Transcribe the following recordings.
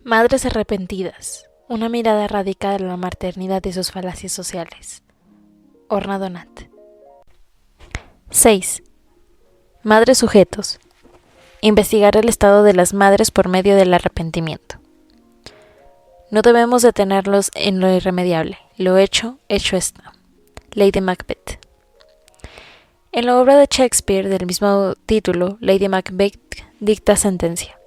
Madres arrepentidas. Una mirada radical a la maternidad y sus falacias sociales. Orna Donat. 6. Madres sujetos. Investigar el estado de las madres por medio del arrepentimiento. No debemos detenerlos en lo irremediable. Lo hecho, hecho está. Lady Macbeth. En la obra de Shakespeare del mismo título, Lady Macbeth dicta sentencia.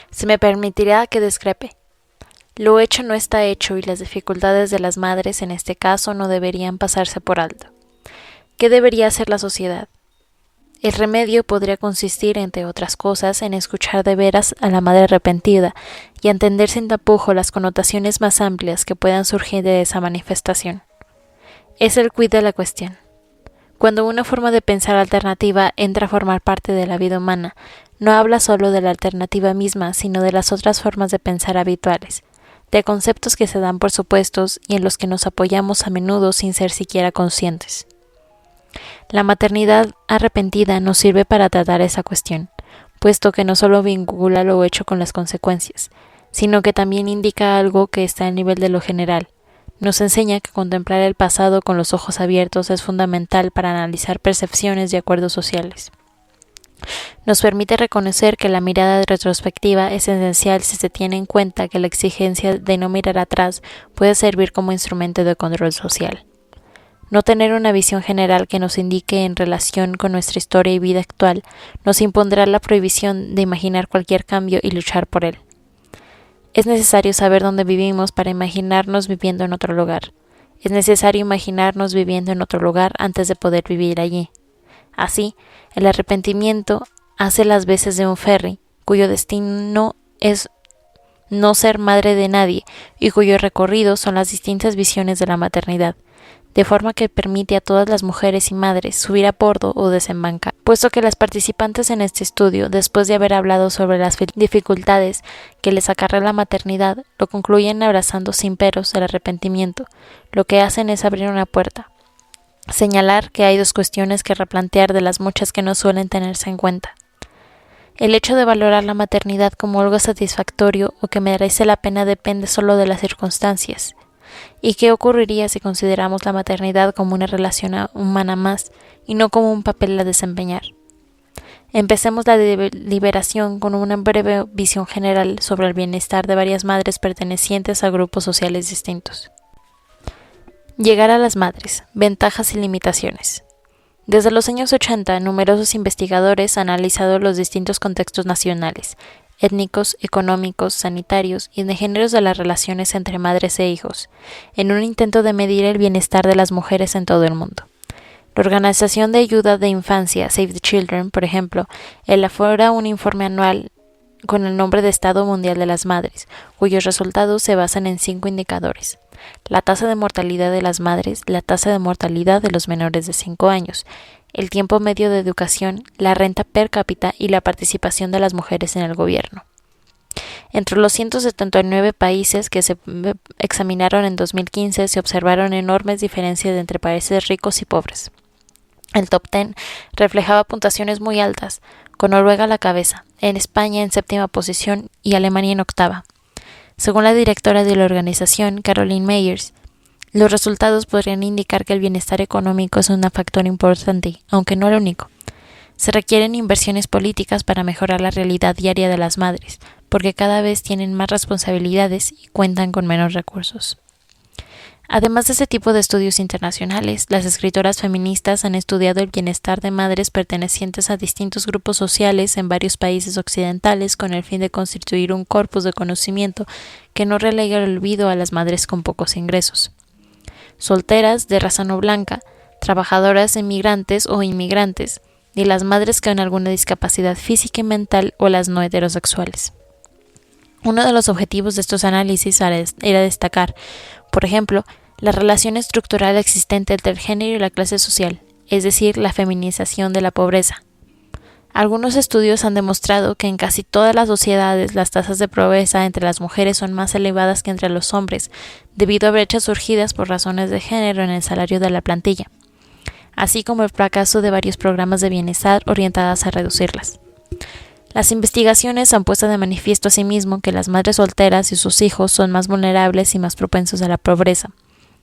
Se me permitirá que discrepe. Lo hecho no está hecho y las dificultades de las madres en este caso no deberían pasarse por alto. ¿Qué debería hacer la sociedad? El remedio podría consistir, entre otras cosas, en escuchar de veras a la madre arrepentida y entender sin tapujo las connotaciones más amplias que puedan surgir de esa manifestación. Es el quid de la cuestión. Cuando una forma de pensar alternativa entra a formar parte de la vida humana, no habla solo de la alternativa misma, sino de las otras formas de pensar habituales, de conceptos que se dan por supuestos y en los que nos apoyamos a menudo sin ser siquiera conscientes. La maternidad arrepentida nos sirve para tratar esa cuestión, puesto que no solo vincula lo hecho con las consecuencias, sino que también indica algo que está al nivel de lo general. Nos enseña que contemplar el pasado con los ojos abiertos es fundamental para analizar percepciones y acuerdos sociales. Nos permite reconocer que la mirada retrospectiva es esencial si se tiene en cuenta que la exigencia de no mirar atrás puede servir como instrumento de control social. No tener una visión general que nos indique en relación con nuestra historia y vida actual nos impondrá la prohibición de imaginar cualquier cambio y luchar por él. Es necesario saber dónde vivimos para imaginarnos viviendo en otro lugar. Es necesario imaginarnos viviendo en otro lugar antes de poder vivir allí. Así, el arrepentimiento hace las veces de un ferry, cuyo destino es no ser madre de nadie y cuyo recorrido son las distintas visiones de la maternidad, de forma que permite a todas las mujeres y madres subir a bordo o desembarcar. Puesto que las participantes en este estudio, después de haber hablado sobre las dificultades que les acarrea la maternidad, lo concluyen abrazando sin peros el arrepentimiento, lo que hacen es abrir una puerta. Señalar que hay dos cuestiones que replantear de las muchas que no suelen tenerse en cuenta. El hecho de valorar la maternidad como algo satisfactorio o que merece la pena depende solo de las circunstancias. ¿Y qué ocurriría si consideramos la maternidad como una relación humana más y no como un papel a desempeñar? Empecemos la deliberación con una breve visión general sobre el bienestar de varias madres pertenecientes a grupos sociales distintos. Llegar a las madres, ventajas y limitaciones. Desde los años 80, numerosos investigadores han analizado los distintos contextos nacionales, étnicos, económicos, sanitarios y de géneros de las relaciones entre madres e hijos, en un intento de medir el bienestar de las mujeres en todo el mundo. La Organización de Ayuda de Infancia, Save the Children, por ejemplo, elabora un informe anual con el nombre de Estado Mundial de las Madres, cuyos resultados se basan en 5 indicadores: la tasa de mortalidad de las madres, la tasa de mortalidad de los menores de 5 años, el tiempo medio de educación, la renta per cápita y la participación de las mujeres en el gobierno. Entre los 179 países que se examinaron en 2015 se observaron enormes diferencias entre países ricos y pobres. El top 10 reflejaba puntuaciones muy altas, con Noruega a la cabeza, en España en 7ª posición y Alemania en 8ª. Según la directora de la organización, Caroline Myers, los resultados podrían indicar que el bienestar económico es un factor importante, aunque no el único. Se requieren inversiones políticas para mejorar la realidad diaria de las madres, porque cada vez tienen más responsabilidades y cuentan con menos recursos. Además de este tipo de estudios internacionales, las escritoras feministas han estudiado el bienestar de madres pertenecientes a distintos grupos sociales en varios países occidentales con el fin de constituir un corpus de conocimiento que no relegue al olvido a las madres con pocos ingresos. Solteras de raza no blanca, trabajadoras emigrantes o inmigrantes, y las madres con alguna discapacidad física y mental o las no heterosexuales. Uno de los objetivos de estos análisis era destacar, por ejemplo, la relación estructural existente entre el género y la clase social, es decir, la feminización de la pobreza. Algunos estudios han demostrado que en casi todas las sociedades las tasas de pobreza entre las mujeres son más elevadas que entre los hombres, debido a brechas surgidas por razones de género en el salario de la plantilla, así como el fracaso de varios programas de bienestar orientados a reducirlas. Las investigaciones han puesto de manifiesto asimismo que las madres solteras y sus hijos son más vulnerables y más propensos a la pobreza,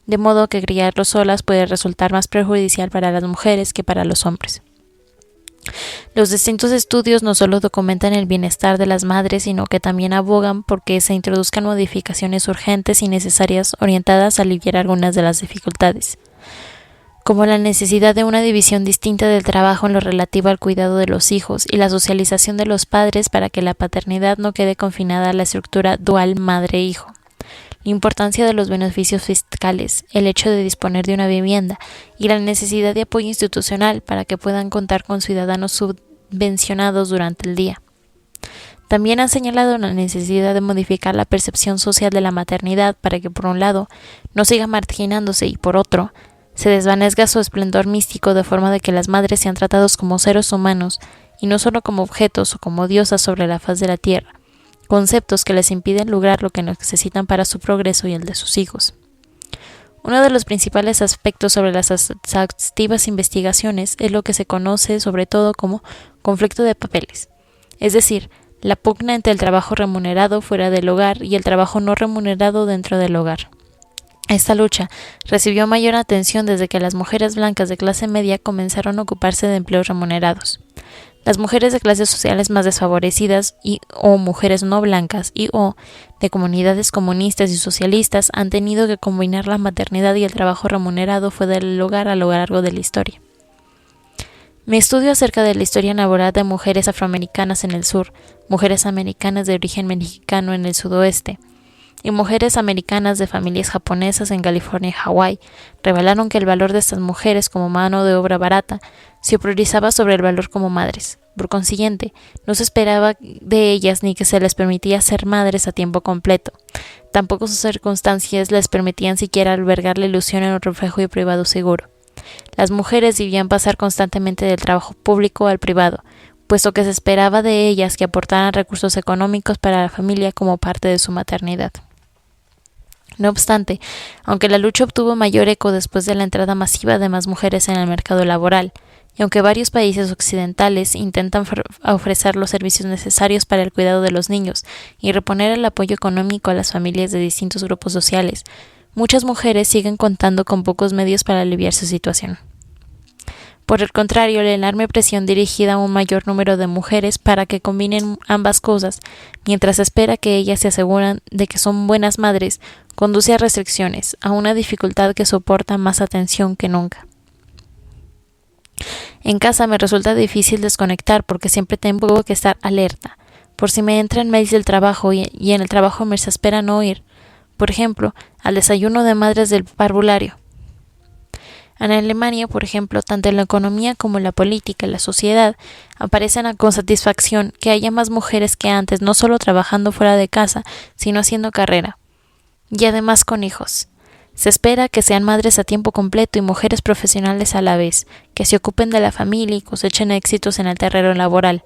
de modo que criarlos solas puede resultar más perjudicial para las mujeres que para los hombres. Los distintos estudios no solo documentan el bienestar de las madres, sino que también abogan por que se introduzcan modificaciones urgentes y necesarias orientadas a aliviar algunas de las dificultades, como la necesidad de una división distinta del trabajo en lo relativo al cuidado de los hijos y la socialización de los padres para que la paternidad no quede confinada a la estructura dual madre-hijo. La importancia de los beneficios fiscales, el hecho de disponer de una vivienda y la necesidad de apoyo institucional para que puedan contar con ciudadanos subvencionados durante el día. También han señalado la necesidad de modificar la percepción social de la maternidad para que, por un lado, no siga marginándose y, por otro, se desvanezca su esplendor místico de forma de que las madres sean tratados como seres humanos y no solo como objetos o como diosas sobre la faz de la tierra, conceptos que les impiden lograr lo que necesitan para su progreso y el de sus hijos. Uno de los principales aspectos sobre las exhaustivas investigaciones es lo que se conoce sobre todo como conflicto de papeles, es decir, la pugna entre el trabajo remunerado fuera del hogar y el trabajo no remunerado dentro del hogar. Esta lucha recibió mayor atención desde que las mujeres blancas de clase media comenzaron a ocuparse de empleos remunerados. Las mujeres de clases sociales más desfavorecidas o mujeres no blancas o de comunidades comunistas y socialistas han tenido que combinar la maternidad y el trabajo remunerado fuera del hogar a lo largo de la historia. Mi estudio acerca de la historia laboral de mujeres afroamericanas en el sur, mujeres americanas de origen mexicano en el sudoeste, y mujeres americanas de familias japonesas en California y Hawái revelaron que el valor de estas mujeres como mano de obra barata se priorizaba sobre el valor como madres. Por consiguiente, no se esperaba de ellas ni que se les permitía ser madres a tiempo completo. Tampoco sus circunstancias les permitían siquiera albergar la ilusión en un refugio privado seguro. Las mujeres debían pasar constantemente del trabajo público al privado, puesto que se esperaba de ellas que aportaran recursos económicos para la familia como parte de su maternidad. No obstante, aunque la lucha obtuvo mayor eco después de la entrada masiva de más mujeres en el mercado laboral, y aunque varios países occidentales intentan ofrecer los servicios necesarios para el cuidado de los niños y reponer el apoyo económico a las familias de distintos grupos sociales, muchas mujeres siguen contando con pocos medios para aliviar su situación. Por el contrario, la enorme presión dirigida a un mayor número de mujeres para que combinen ambas cosas, mientras se espera que ellas se aseguran de que son buenas madres, conduce a restricciones, a una dificultad que soporta más atención que nunca. En casa me resulta difícil desconectar porque siempre tengo que estar alerta, por si me entran mails del trabajo y en el trabajo me desespera no ir, por ejemplo, al desayuno de madres del parvulario. En Alemania, por ejemplo, tanto en la economía como en la política y la sociedad aparecen con satisfacción que haya más mujeres que antes, no solo trabajando fuera de casa, sino haciendo carrera, y además con hijos. Se espera que sean madres a tiempo completo y mujeres profesionales a la vez, que se ocupen de la familia y cosechen éxitos en el terreno laboral.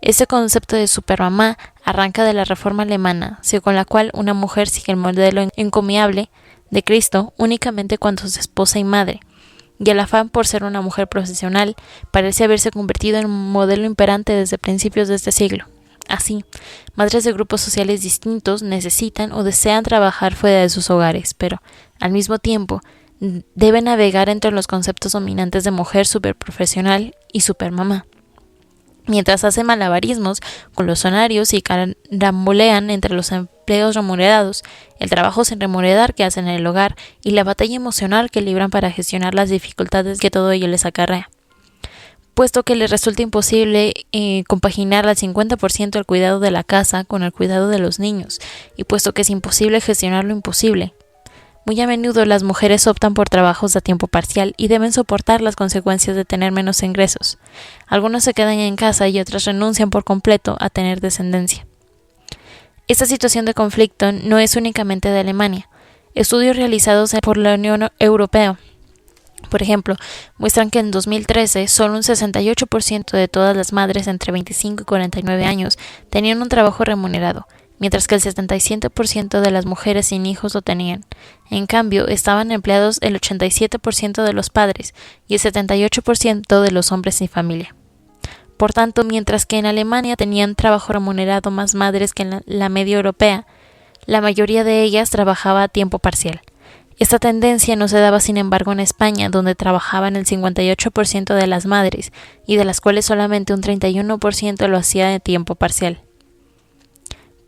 Este concepto de supermamá arranca de la reforma alemana, según la cual una mujer sigue el modelo encomiable de Cristo únicamente cuando es esposa y madre, y el afán por ser una mujer profesional parece haberse convertido en un modelo imperante desde principios de este siglo. Así, madres de grupos sociales distintos necesitan o desean trabajar fuera de sus hogares, pero, al mismo tiempo, deben navegar entre los conceptos dominantes de mujer superprofesional y supermamá. Mientras hacen malabarismos con los horarios y carambolean entre los empleos remunerados, el trabajo sin remunerar que hacen en el hogar y la batalla emocional que libran para gestionar las dificultades que todo ello les acarrea. Puesto que les resulta imposible compaginar al 50% el cuidado de la casa con el cuidado de los niños, y puesto que es imposible gestionar lo imposible, muy a menudo las mujeres optan por trabajos a tiempo parcial y deben soportar las consecuencias de tener menos ingresos. Algunos se quedan en casa y otras renuncian por completo a tener descendencia. Esta situación de conflicto no es únicamente de Alemania. Estudios realizados por la Unión Europea, por ejemplo, muestran que en 2013 solo un 68% de todas las madres entre 25 y 49 años tenían un trabajo remunerado, mientras que el 77% de las mujeres sin hijos lo tenían. En cambio, estaban empleados el 87% de los padres y el 78% de los hombres sin familia. Por tanto, mientras que en Alemania tenían trabajo remunerado más madres que en la media europea, la mayoría de ellas trabajaba a tiempo parcial. Esta tendencia no se daba, sin embargo, en España, donde trabajaban el 58% de las madres, y de las cuales solamente un 31% lo hacía de tiempo parcial.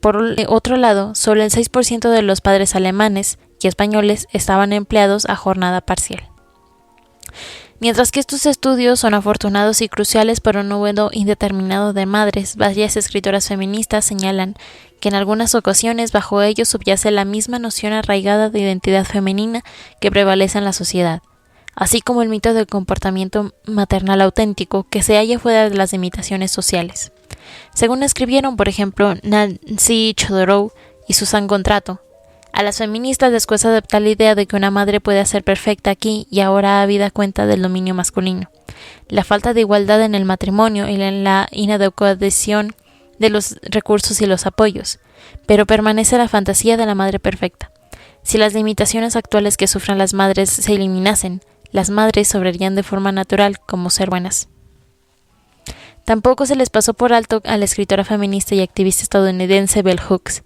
Por otro lado, solo el 6% de los padres alemanes y españoles estaban empleados a jornada parcial. Mientras que estos estudios son afortunados y cruciales para un número indeterminado de madres, varias escritoras feministas señalan que en algunas ocasiones bajo ellos subyace la misma noción arraigada de identidad femenina que prevalece en la sociedad, así como el mito del comportamiento maternal auténtico que se halla fuera de las limitaciones sociales. Según escribieron, por ejemplo, Nancy Chodorow y Susan Contrato, a las feministas les cuesta adoptar la idea de que una madre puede ser perfecta aquí y ahora habida cuenta del dominio masculino, la falta de igualdad en el matrimonio y la inadecuación de los recursos y los apoyos, pero permanece la fantasía de la madre perfecta. Si las limitaciones actuales que sufren las madres se eliminasen, las madres sobrarían de forma natural como ser buenas. Tampoco se les pasó por alto a la escritora feminista y activista estadounidense Bell Hooks.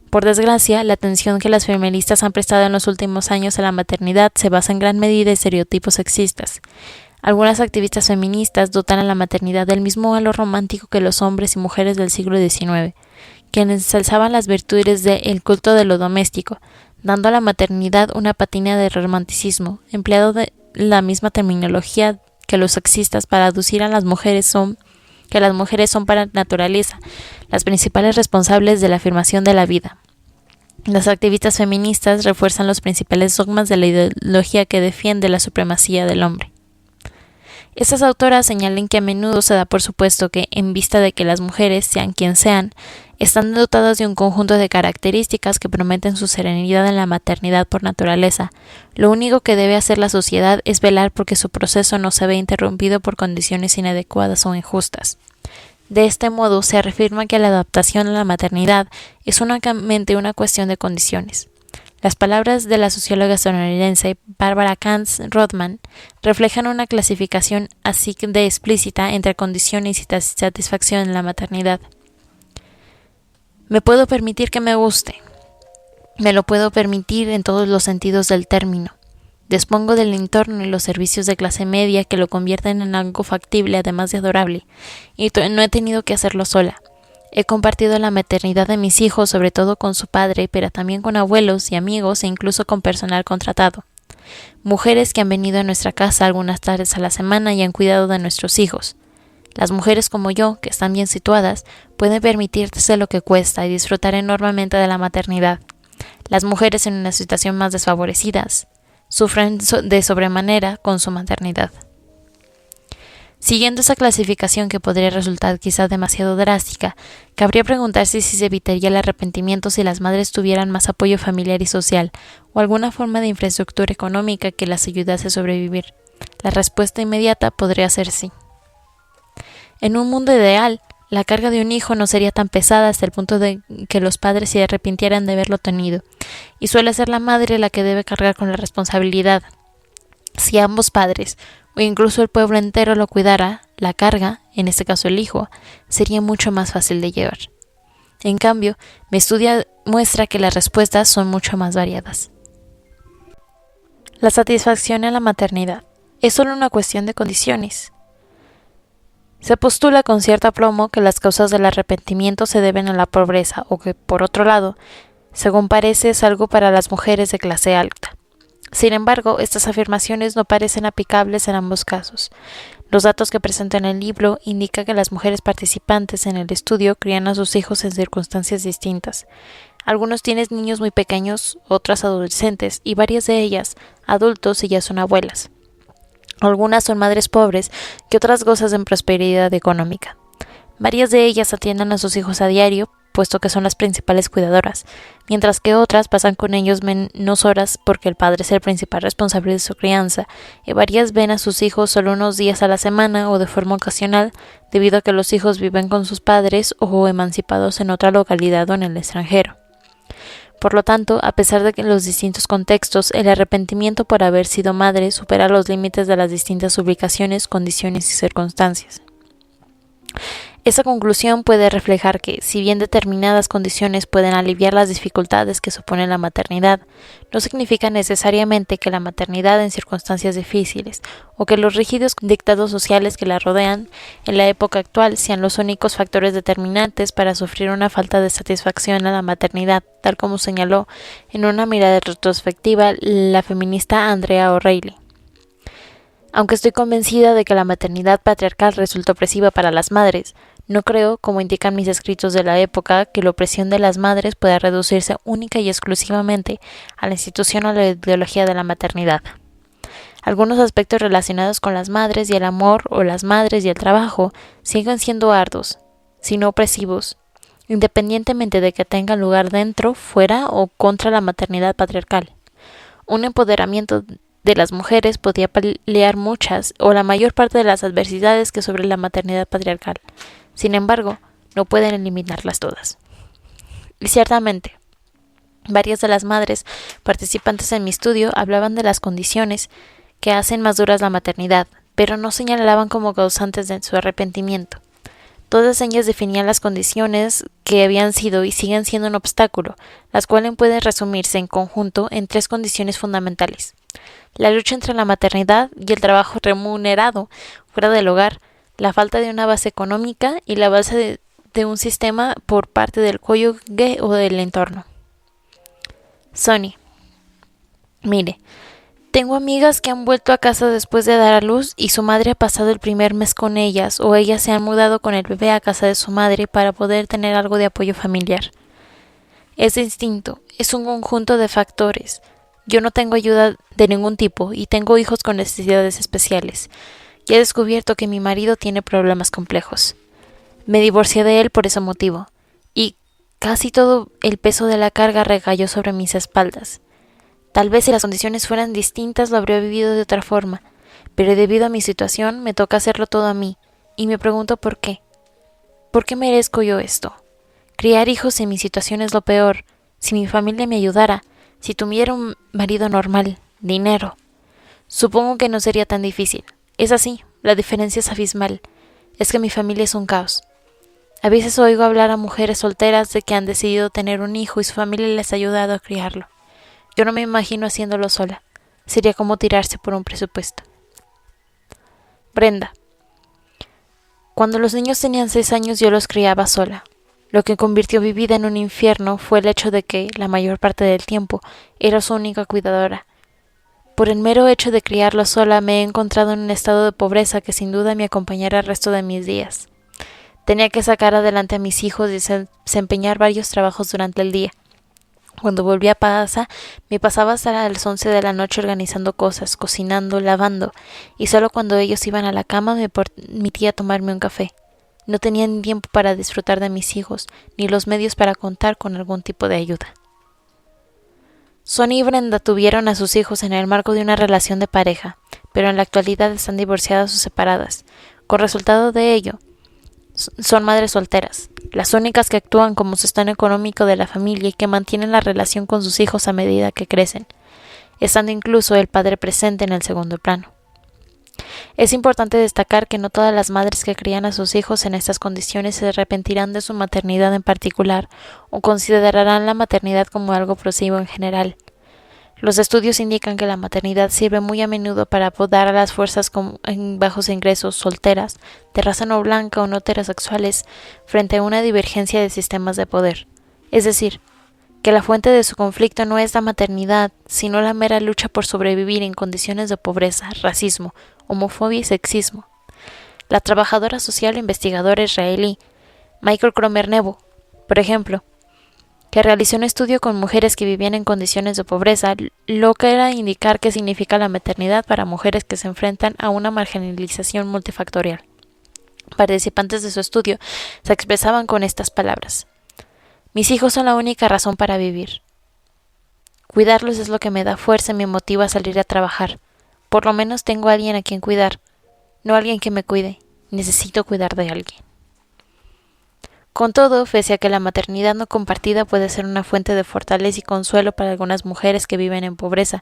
Por desgracia, la atención que las feministas han prestado en los últimos años a la maternidad se basa en gran medida en estereotipos sexistas. Algunas activistas feministas dotan a la maternidad del mismo halo romántico que los hombres y mujeres del siglo XIX, quienes ensalzaban las virtudes del culto de lo doméstico, dando a la maternidad una patina de romanticismo, empleado de la misma terminología que los sexistas para aducir a las mujeres que las mujeres son para naturaleza las principales responsables de la afirmación de la vida. Las activistas feministas refuerzan los principales dogmas de la ideología que defiende la supremacía del hombre. Estas autoras señalan que a menudo se da por supuesto que, en vista de que las mujeres, sean quien sean, están dotadas de un conjunto de características que prometen su serenidad en la maternidad por naturaleza, lo único que debe hacer la sociedad es velar porque su proceso no se vea interrumpido por condiciones inadecuadas o injustas. De este modo, se reafirma que la adaptación a la maternidad es únicamente una cuestión de condiciones. Las palabras de la socióloga estadounidense Barbara Katz-Rothman reflejan una clasificación así de explícita entre condiciones y satisfacción en la maternidad. Me puedo permitir que me guste. Me lo puedo permitir en todos los sentidos del término. Dispongo del entorno y los servicios de clase media que lo convierten en algo factible además de adorable, y no he tenido que hacerlo sola. He compartido la maternidad de mis hijos, sobre todo con su padre, pero también con abuelos y amigos e incluso con personal contratado. Mujeres que han venido a nuestra casa algunas tardes a la semana y han cuidado de nuestros hijos. Las mujeres como yo, que están bien situadas, pueden permitirse lo que cuesta y disfrutar enormemente de la maternidad. Las mujeres en una situación más desfavorecidas sufren de sobremanera con su maternidad. Siguiendo esa clasificación que podría resultar quizás demasiado drástica, cabría preguntarse si se evitaría el arrepentimiento si las madres tuvieran más apoyo familiar y social, o alguna forma de infraestructura económica que las ayudase a sobrevivir. La respuesta inmediata podría ser sí. En un mundo ideal, la carga de un hijo no sería tan pesada hasta el punto de que los padres se arrepintieran de haberlo tenido, y suele ser la madre la que debe cargar con la responsabilidad. Si ambos padres, o incluso el pueblo entero lo cuidara, la carga, en este caso el hijo, sería mucho más fácil de llevar. En cambio, mi estudio muestra que las respuestas son mucho más variadas. La satisfacción en la maternidad es solo una cuestión de condiciones. Se postula con cierto aplomo que las causas del arrepentimiento se deben a la pobreza o que, por otro lado, según parece, es algo para las mujeres de clase alta. Sin embargo, estas afirmaciones no parecen aplicables en ambos casos. Los datos que presento en el libro indican que las mujeres participantes en el estudio crían a sus hijos en circunstancias distintas. Algunos tienen niños muy pequeños, otras adolescentes y varias de ellas adultos y ya son abuelas. Algunas son madres pobres que otras gozan de prosperidad económica. Varias de ellas atienden a sus hijos a diario, puesto que son las principales cuidadoras, mientras que otras pasan con ellos menos horas porque el padre es el principal responsable de su crianza, y varias ven a sus hijos solo unos días a la semana o de forma ocasional, debido a que los hijos viven con sus padres o emancipados en otra localidad o en el extranjero. Por lo tanto, a pesar de que en los distintos contextos el arrepentimiento por haber sido madre supera los límites de las distintas ubicaciones, condiciones y circunstancias. Esa conclusión puede reflejar que, si bien determinadas condiciones pueden aliviar las dificultades que supone la maternidad, no significa necesariamente que la maternidad en circunstancias difíciles o que los rígidos dictados sociales que la rodean en la época actual sean los únicos factores determinantes para sufrir una falta de satisfacción a la maternidad, tal como señaló en una mirada retrospectiva la feminista Andrea O'Reilly. Aunque estoy convencida de que la maternidad patriarcal resulta opresiva para las madres, no creo, como indican mis escritos de la época, que la opresión de las madres pueda reducirse única y exclusivamente a la institución o la ideología de la maternidad. Algunos aspectos relacionados con las madres y el amor o las madres y el trabajo siguen siendo arduos, si no opresivos, independientemente de que tengan lugar dentro, fuera o contra la maternidad patriarcal. Un empoderamiento de las mujeres podía paliar muchas o la mayor parte de las adversidades que sobre la maternidad patriarcal. Sin embargo, no pueden eliminarlas todas. Y ciertamente, varias de las madres participantes en mi estudio hablaban de las condiciones que hacen más duras la maternidad, pero no señalaban como causantes de su arrepentimiento. Todas ellas definían las condiciones que habían sido y siguen siendo un obstáculo, las cuales pueden resumirse en conjunto en tres condiciones fundamentales: la lucha entre la maternidad y el trabajo remunerado fuera del hogar, la falta de una base económica y la base de un sistema por parte del cónyuge o del entorno. Sony: mire, tengo amigas que han vuelto a casa después de dar a luz y su madre ha pasado el primer mes con ellas, o ellas se han mudado con el bebé a casa de su madre para poder tener algo de apoyo familiar. Es distinto, es un conjunto de factores. Yo no tengo ayuda de ningún tipo y tengo hijos con necesidades especiales. Y he descubierto que mi marido tiene problemas complejos. Me divorcié de él por ese motivo, y casi todo el peso de la carga recayó sobre mis espaldas. Tal vez si las condiciones fueran distintas lo habría vivido de otra forma, pero debido a mi situación me toca hacerlo todo a mí, y me pregunto por qué. ¿Por qué merezco yo esto? Criar hijos en mi situación es lo peor. Si mi familia me ayudara, si tuviera un marido normal, dinero, supongo que no sería tan difícil. Es así, la diferencia es abismal. Es que mi familia es un caos. A veces oigo hablar a mujeres solteras de que han decidido tener un hijo y su familia les ha ayudado a criarlo. Yo no me imagino haciéndolo sola. Sería como tirarse por un presupuesto. Brenda: cuando los niños tenían 6 años yo los criaba sola. Lo que convirtió mi vida en un infierno fue el hecho de que, la mayor parte del tiempo, era su única cuidadora. Por el mero hecho de criarlos sola me he encontrado en un estado de pobreza que sin duda me acompañará el resto de mis días. Tenía que sacar adelante a mis hijos y desempeñar varios trabajos durante el día. Cuando volví a casa, me pasaba hasta las 11 de la noche organizando cosas, cocinando, lavando, y solo cuando ellos iban a la cama me permitía tomarme un café. No tenía ni tiempo para disfrutar de mis hijos, ni los medios para contar con algún tipo de ayuda. Sony y Brenda tuvieron a sus hijos en el marco de una relación de pareja, pero en la actualidad están divorciadas o separadas. Con resultado de ello, son madres solteras, las únicas que actúan como sostén económico de la familia y que mantienen la relación con sus hijos a medida que crecen, estando incluso el padre presente en el segundo plano. Es importante destacar que no todas las madres que crían a sus hijos en estas condiciones se arrepentirán de su maternidad en particular o considerarán la maternidad como algo opresivo en general. Los estudios indican que la maternidad sirve muy a menudo para apoyar a las fuerzas en bajos ingresos, solteras, de raza no blanca o no heterosexuales, frente a una divergencia de sistemas de poder. Es decir, que la fuente de su conflicto no es la maternidad, sino la mera lucha por sobrevivir en condiciones de pobreza, racismo, homofobia y sexismo. La trabajadora social e investigadora israelí Michael Kromer-Nebo, por ejemplo, que realizó un estudio con mujeres que vivían en condiciones de pobreza, logra indicar qué significa la maternidad para mujeres que se enfrentan a una marginalización multifactorial. Participantes de su estudio se expresaban con estas palabras: mis hijos son la única razón para vivir. Cuidarlos es lo que me da fuerza y me motiva a salir a trabajar. Por lo menos tengo a alguien a quien cuidar, no alguien que me cuide. Necesito cuidar de alguien. Con todo, pese a que la maternidad no compartida puede ser una fuente de fortaleza y consuelo para algunas mujeres que viven en pobreza,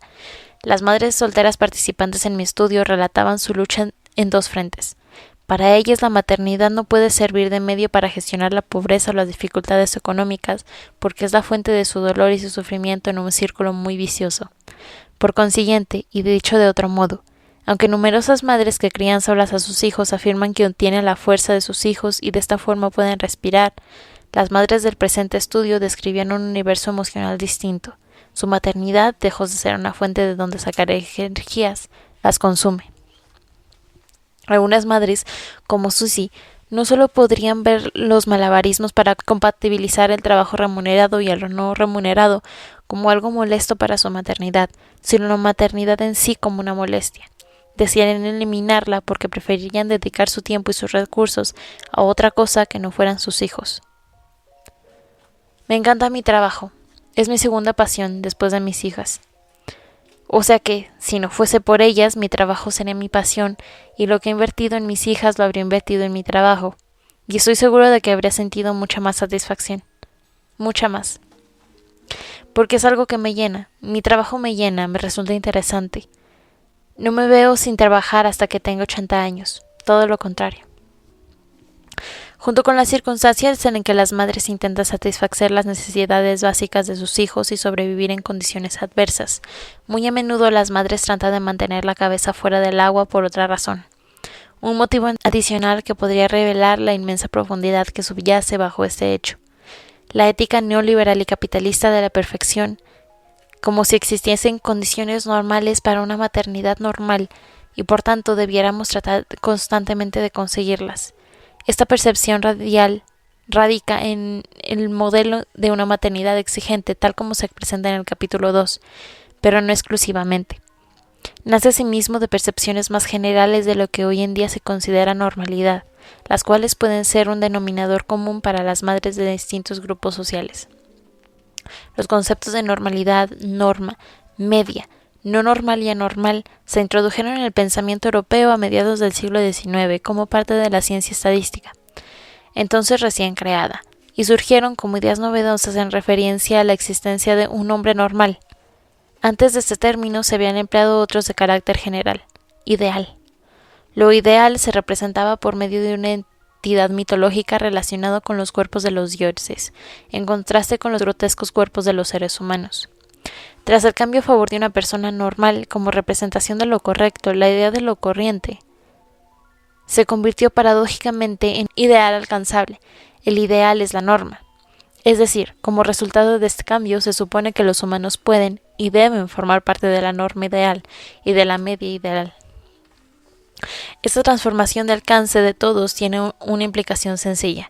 las madres solteras participantes en mi estudio relataban su lucha en dos frentes. Para ellas la maternidad no puede servir de medio para gestionar la pobreza o las dificultades económicas, porque es la fuente de su dolor y su sufrimiento en un círculo muy vicioso. Por consiguiente, y dicho de otro modo, aunque numerosas madres que crían solas a sus hijos afirman que obtienen la fuerza de sus hijos y de esta forma pueden respirar, las madres del presente estudio describían un universo emocional distinto. Su maternidad, lejos de ser una fuente de donde sacar energías, las consume. Algunas madres, como Susie, no solo podrían ver los malabarismos para compatibilizar el trabajo remunerado y el no remunerado como algo molesto para su maternidad, sino la maternidad en sí como una molestia. Decían eliminarla porque preferirían dedicar su tiempo y sus recursos a otra cosa que no fueran sus hijos. Me encanta mi trabajo. Es mi segunda pasión después de mis hijas. O sea que, si no fuese por ellas, mi trabajo sería mi pasión, y lo que he invertido en mis hijas lo habría invertido en mi trabajo. Y estoy seguro de que habría sentido mucha más satisfacción. Mucha más. Porque es algo que me llena. Mi trabajo me llena, me resulta interesante. No me veo sin trabajar hasta que tenga 80 años. Todo lo contrario. Junto con las circunstancias en que las madres intentan satisfacer las necesidades básicas de sus hijos y sobrevivir en condiciones adversas, muy a menudo las madres tratan de mantener la cabeza fuera del agua por otra razón. Un motivo adicional que podría revelar la inmensa profundidad que subyace bajo este hecho. La ética neoliberal y capitalista de la perfección, como si existiesen condiciones normales para una maternidad normal y por tanto debiéramos tratar constantemente de conseguirlas. Esta percepción radica en el modelo de una maternidad exigente, tal como se presenta en el capítulo 2, pero no exclusivamente. Nace asimismo de percepciones más generales de lo que hoy en día se considera normalidad, las cuales pueden ser un denominador común para las madres de distintos grupos sociales. Los conceptos de normalidad, norma, media, no normal y anormal se introdujeron en el pensamiento europeo a mediados del siglo XIX como parte de la ciencia estadística, entonces recién creada, y surgieron como ideas novedosas en referencia a la existencia de un hombre normal. Antes de este término se habían empleado otros de carácter general, ideal. Lo ideal se representaba por medio de una entidad mitológica relacionada con los cuerpos de los dioses, en contraste con los grotescos cuerpos de los seres humanos. Tras el cambio a favor de una persona normal como representación de lo correcto, la idea de lo corriente se convirtió paradójicamente en ideal alcanzable. El ideal es la norma. Es decir, como resultado de este cambio se supone que los humanos pueden y deben formar parte de la norma ideal y de la media ideal. Esta transformación de alcance de todos tiene una implicación sencilla.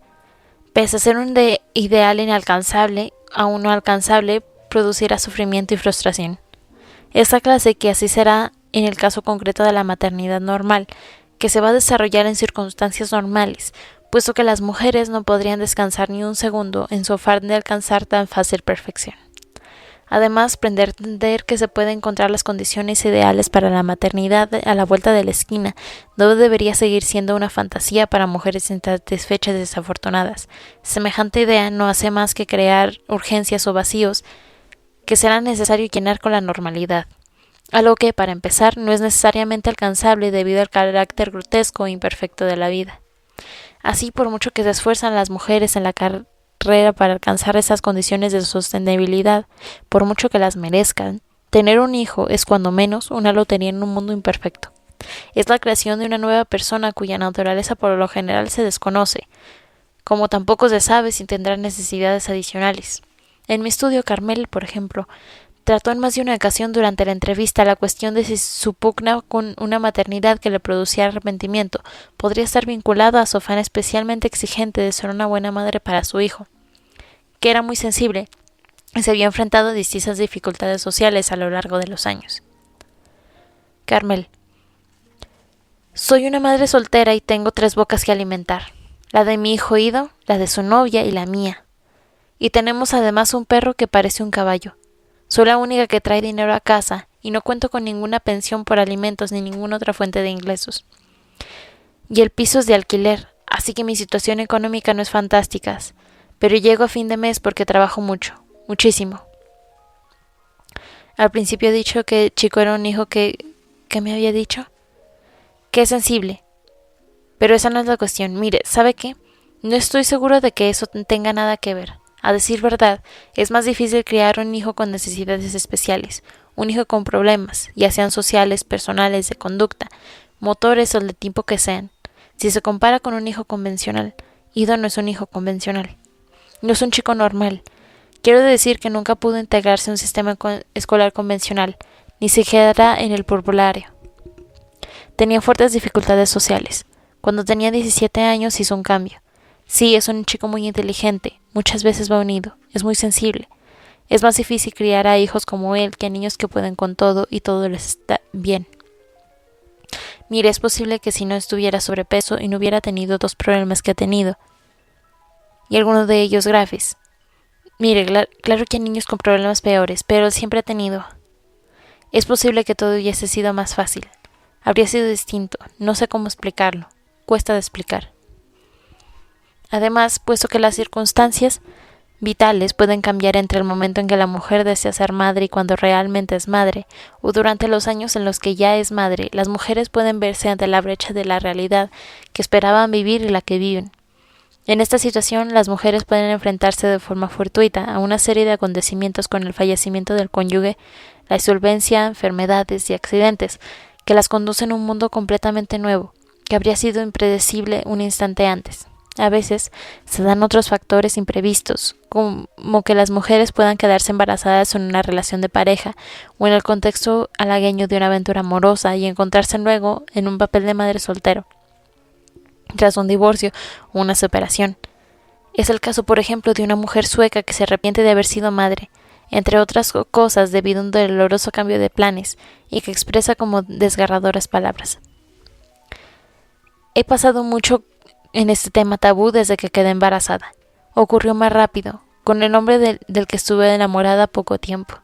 Pese a ser un ideal inalcanzable a uno alcanzable, producirá sufrimiento y frustración. Esta clase que así será en el caso concreto de la maternidad normal, que se va a desarrollar en circunstancias normales, puesto que las mujeres no podrían descansar ni un segundo en su afán de alcanzar tan fácil perfección. Además, pretender que se pueden encontrar las condiciones ideales para la maternidad a la vuelta de la esquina no debería seguir siendo una fantasía para mujeres insatisfechas y desafortunadas. Semejante idea no hace más que crear urgencias o vacíos que será necesario llenar con la normalidad, algo que, para empezar, no es necesariamente alcanzable debido al carácter grotesco e imperfecto de la vida. Así, por mucho que se esfuerzan las mujeres en la carrera para alcanzar esas condiciones de sostenibilidad, por mucho que las merezcan, tener un hijo es cuando menos una lotería en un mundo imperfecto. Es la creación de una nueva persona cuya naturaleza por lo general se desconoce, como tampoco se sabe si tendrá necesidades adicionales. En mi estudio, Carmel, por ejemplo, trató en más de una ocasión durante la entrevista la cuestión de si su pugna con una maternidad que le producía arrepentimiento podría estar vinculada a su afán especialmente exigente de ser una buena madre para su hijo, que era muy sensible y se había enfrentado a distintas dificultades sociales a lo largo de los años. Carmel: soy una madre soltera y tengo 3 bocas que alimentar, la de mi hijo Ido, la de su novia y la mía. Y tenemos además un perro que parece un caballo. Soy la única que trae dinero a casa y no cuento con ninguna pensión por alimentos ni ninguna otra fuente de ingresos. Y el piso es de alquiler, así que mi situación económica no es fantástica, pero llego a fin de mes porque trabajo mucho, muchísimo. Al principio he dicho que Chico era un hijo que... ¿Qué me había dicho? Que es sensible. Pero esa no es la cuestión. Mire, ¿sabe qué? No estoy seguro de que eso tenga nada que ver. A decir verdad, es más difícil criar un hijo con necesidades especiales, un hijo con problemas, ya sean sociales, personales, de conducta, motores o del tipo que sean. Si se compara con un hijo convencional, Ido no es un hijo convencional. No es un chico normal. Quiero decir que nunca pudo integrarse en un sistema escolar convencional, ni siquiera en el populario. Tenía fuertes dificultades sociales. Cuando tenía 17 años hizo un cambio. Sí, es un chico muy inteligente, muchas veces va unido, es muy sensible. Es más difícil criar a hijos como él que a niños que pueden con todo y todo les está bien. Mire, es posible que si no estuviera sobrepeso y no hubiera tenido 2 problemas que ha tenido, y algunos de ellos graves. Mire, claro que hay niños con problemas peores, pero él siempre ha tenido. Es posible que todo hubiese sido más fácil. Habría sido distinto, no sé cómo explicarlo, cuesta de explicar. Además, puesto que las circunstancias vitales pueden cambiar entre el momento en que la mujer desea ser madre y cuando realmente es madre, o durante los años en los que ya es madre, las mujeres pueden verse ante la brecha de la realidad que esperaban vivir y la que viven. En esta situación, las mujeres pueden enfrentarse de forma fortuita a una serie de acontecimientos con el fallecimiento del cónyuge, la insolvencia, enfermedades y accidentes, que las conducen a un mundo completamente nuevo, que habría sido impredecible un instante antes. A veces se dan otros factores imprevistos, como que las mujeres puedan quedarse embarazadas en una relación de pareja o en el contexto halagueño de una aventura amorosa y encontrarse luego en un papel de madre soltero, tras un divorcio o una separación. Es el caso, por ejemplo, de una mujer sueca que se arrepiente de haber sido madre, entre otras cosas debido a un doloroso cambio de planes, y que expresa como desgarradoras palabras. He pasado mucho en este tema tabú desde que quedé embarazada. Ocurrió más rápido, con el hombre del que estuve enamorada poco tiempo.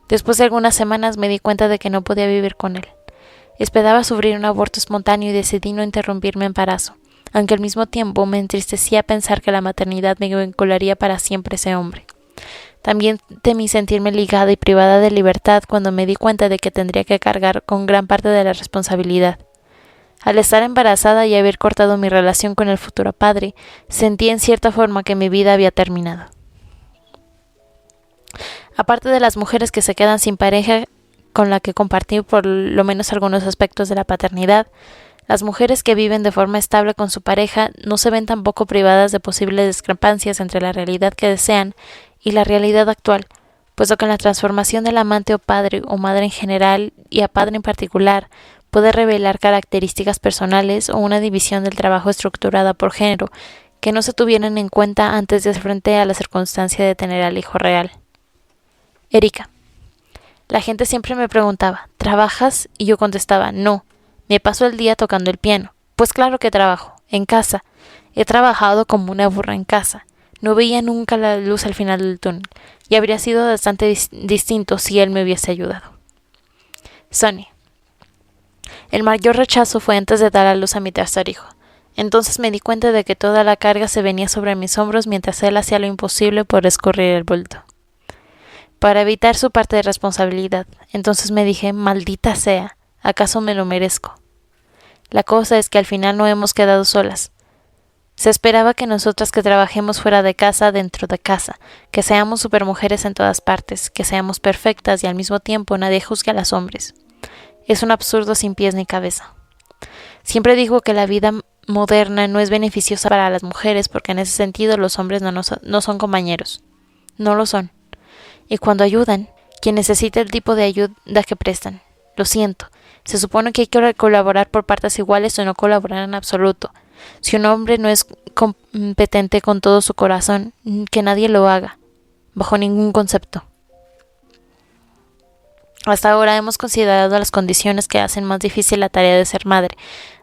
Después de algunas semanas me di cuenta de que no podía vivir con él. Esperaba sufrir un aborto espontáneo y decidí no interrumpir mi embarazo, aunque al mismo tiempo me entristecía pensar que la maternidad me vincularía para siempre a ese hombre. También temí sentirme ligada y privada de libertad cuando me di cuenta de que tendría que cargar con gran parte de la responsabilidad. Al estar embarazada y haber cortado mi relación con el futuro padre, sentí en cierta forma que mi vida había terminado. Aparte de las mujeres que se quedan sin pareja con la que compartir por lo menos algunos aspectos de la paternidad, las mujeres que viven de forma estable con su pareja no se ven tampoco privadas de posibles discrepancias entre la realidad que desean y la realidad actual, puesto que la transformación del amante o padre o madre en general y a padre en particular puede revelar características personales o una división del trabajo estructurada por género que no se tuvieran en cuenta antes de hacer frente a la circunstancia de tener al hijo real. Erika. La gente siempre me preguntaba, ¿trabajas? Y yo contestaba, no, me paso el día tocando el piano. Pues claro que trabajo, en casa. He trabajado como una burra en casa. No veía nunca la luz al final del túnel, y habría sido bastante distinto si él me hubiese ayudado. Sonny. El mayor rechazo fue antes de dar a luz a mi tercer hijo. Entonces me di cuenta de que toda la carga se venía sobre mis hombros mientras él hacía lo imposible por escurrir el bulto, para evitar su parte de responsabilidad. Entonces me dije, maldita sea, ¿acaso me lo merezco? La cosa es que al final no hemos quedado solas. Se esperaba que nosotras que trabajemos fuera de casa, dentro de casa, que seamos supermujeres en todas partes, que seamos perfectas y al mismo tiempo nadie juzgue a los hombres. Es un absurdo sin pies ni cabeza. Siempre digo que la vida moderna no es beneficiosa para las mujeres porque en ese sentido los hombres no son compañeros. No lo son. Y cuando ayudan, quien necesita el tipo de ayuda que prestan. Lo siento. Se supone que hay que colaborar por partes iguales o no colaborar en absoluto. Si un hombre no es competente con todo su corazón, que nadie lo haga, bajo ningún concepto. Hasta ahora hemos considerado las condiciones que hacen más difícil la tarea de ser madre,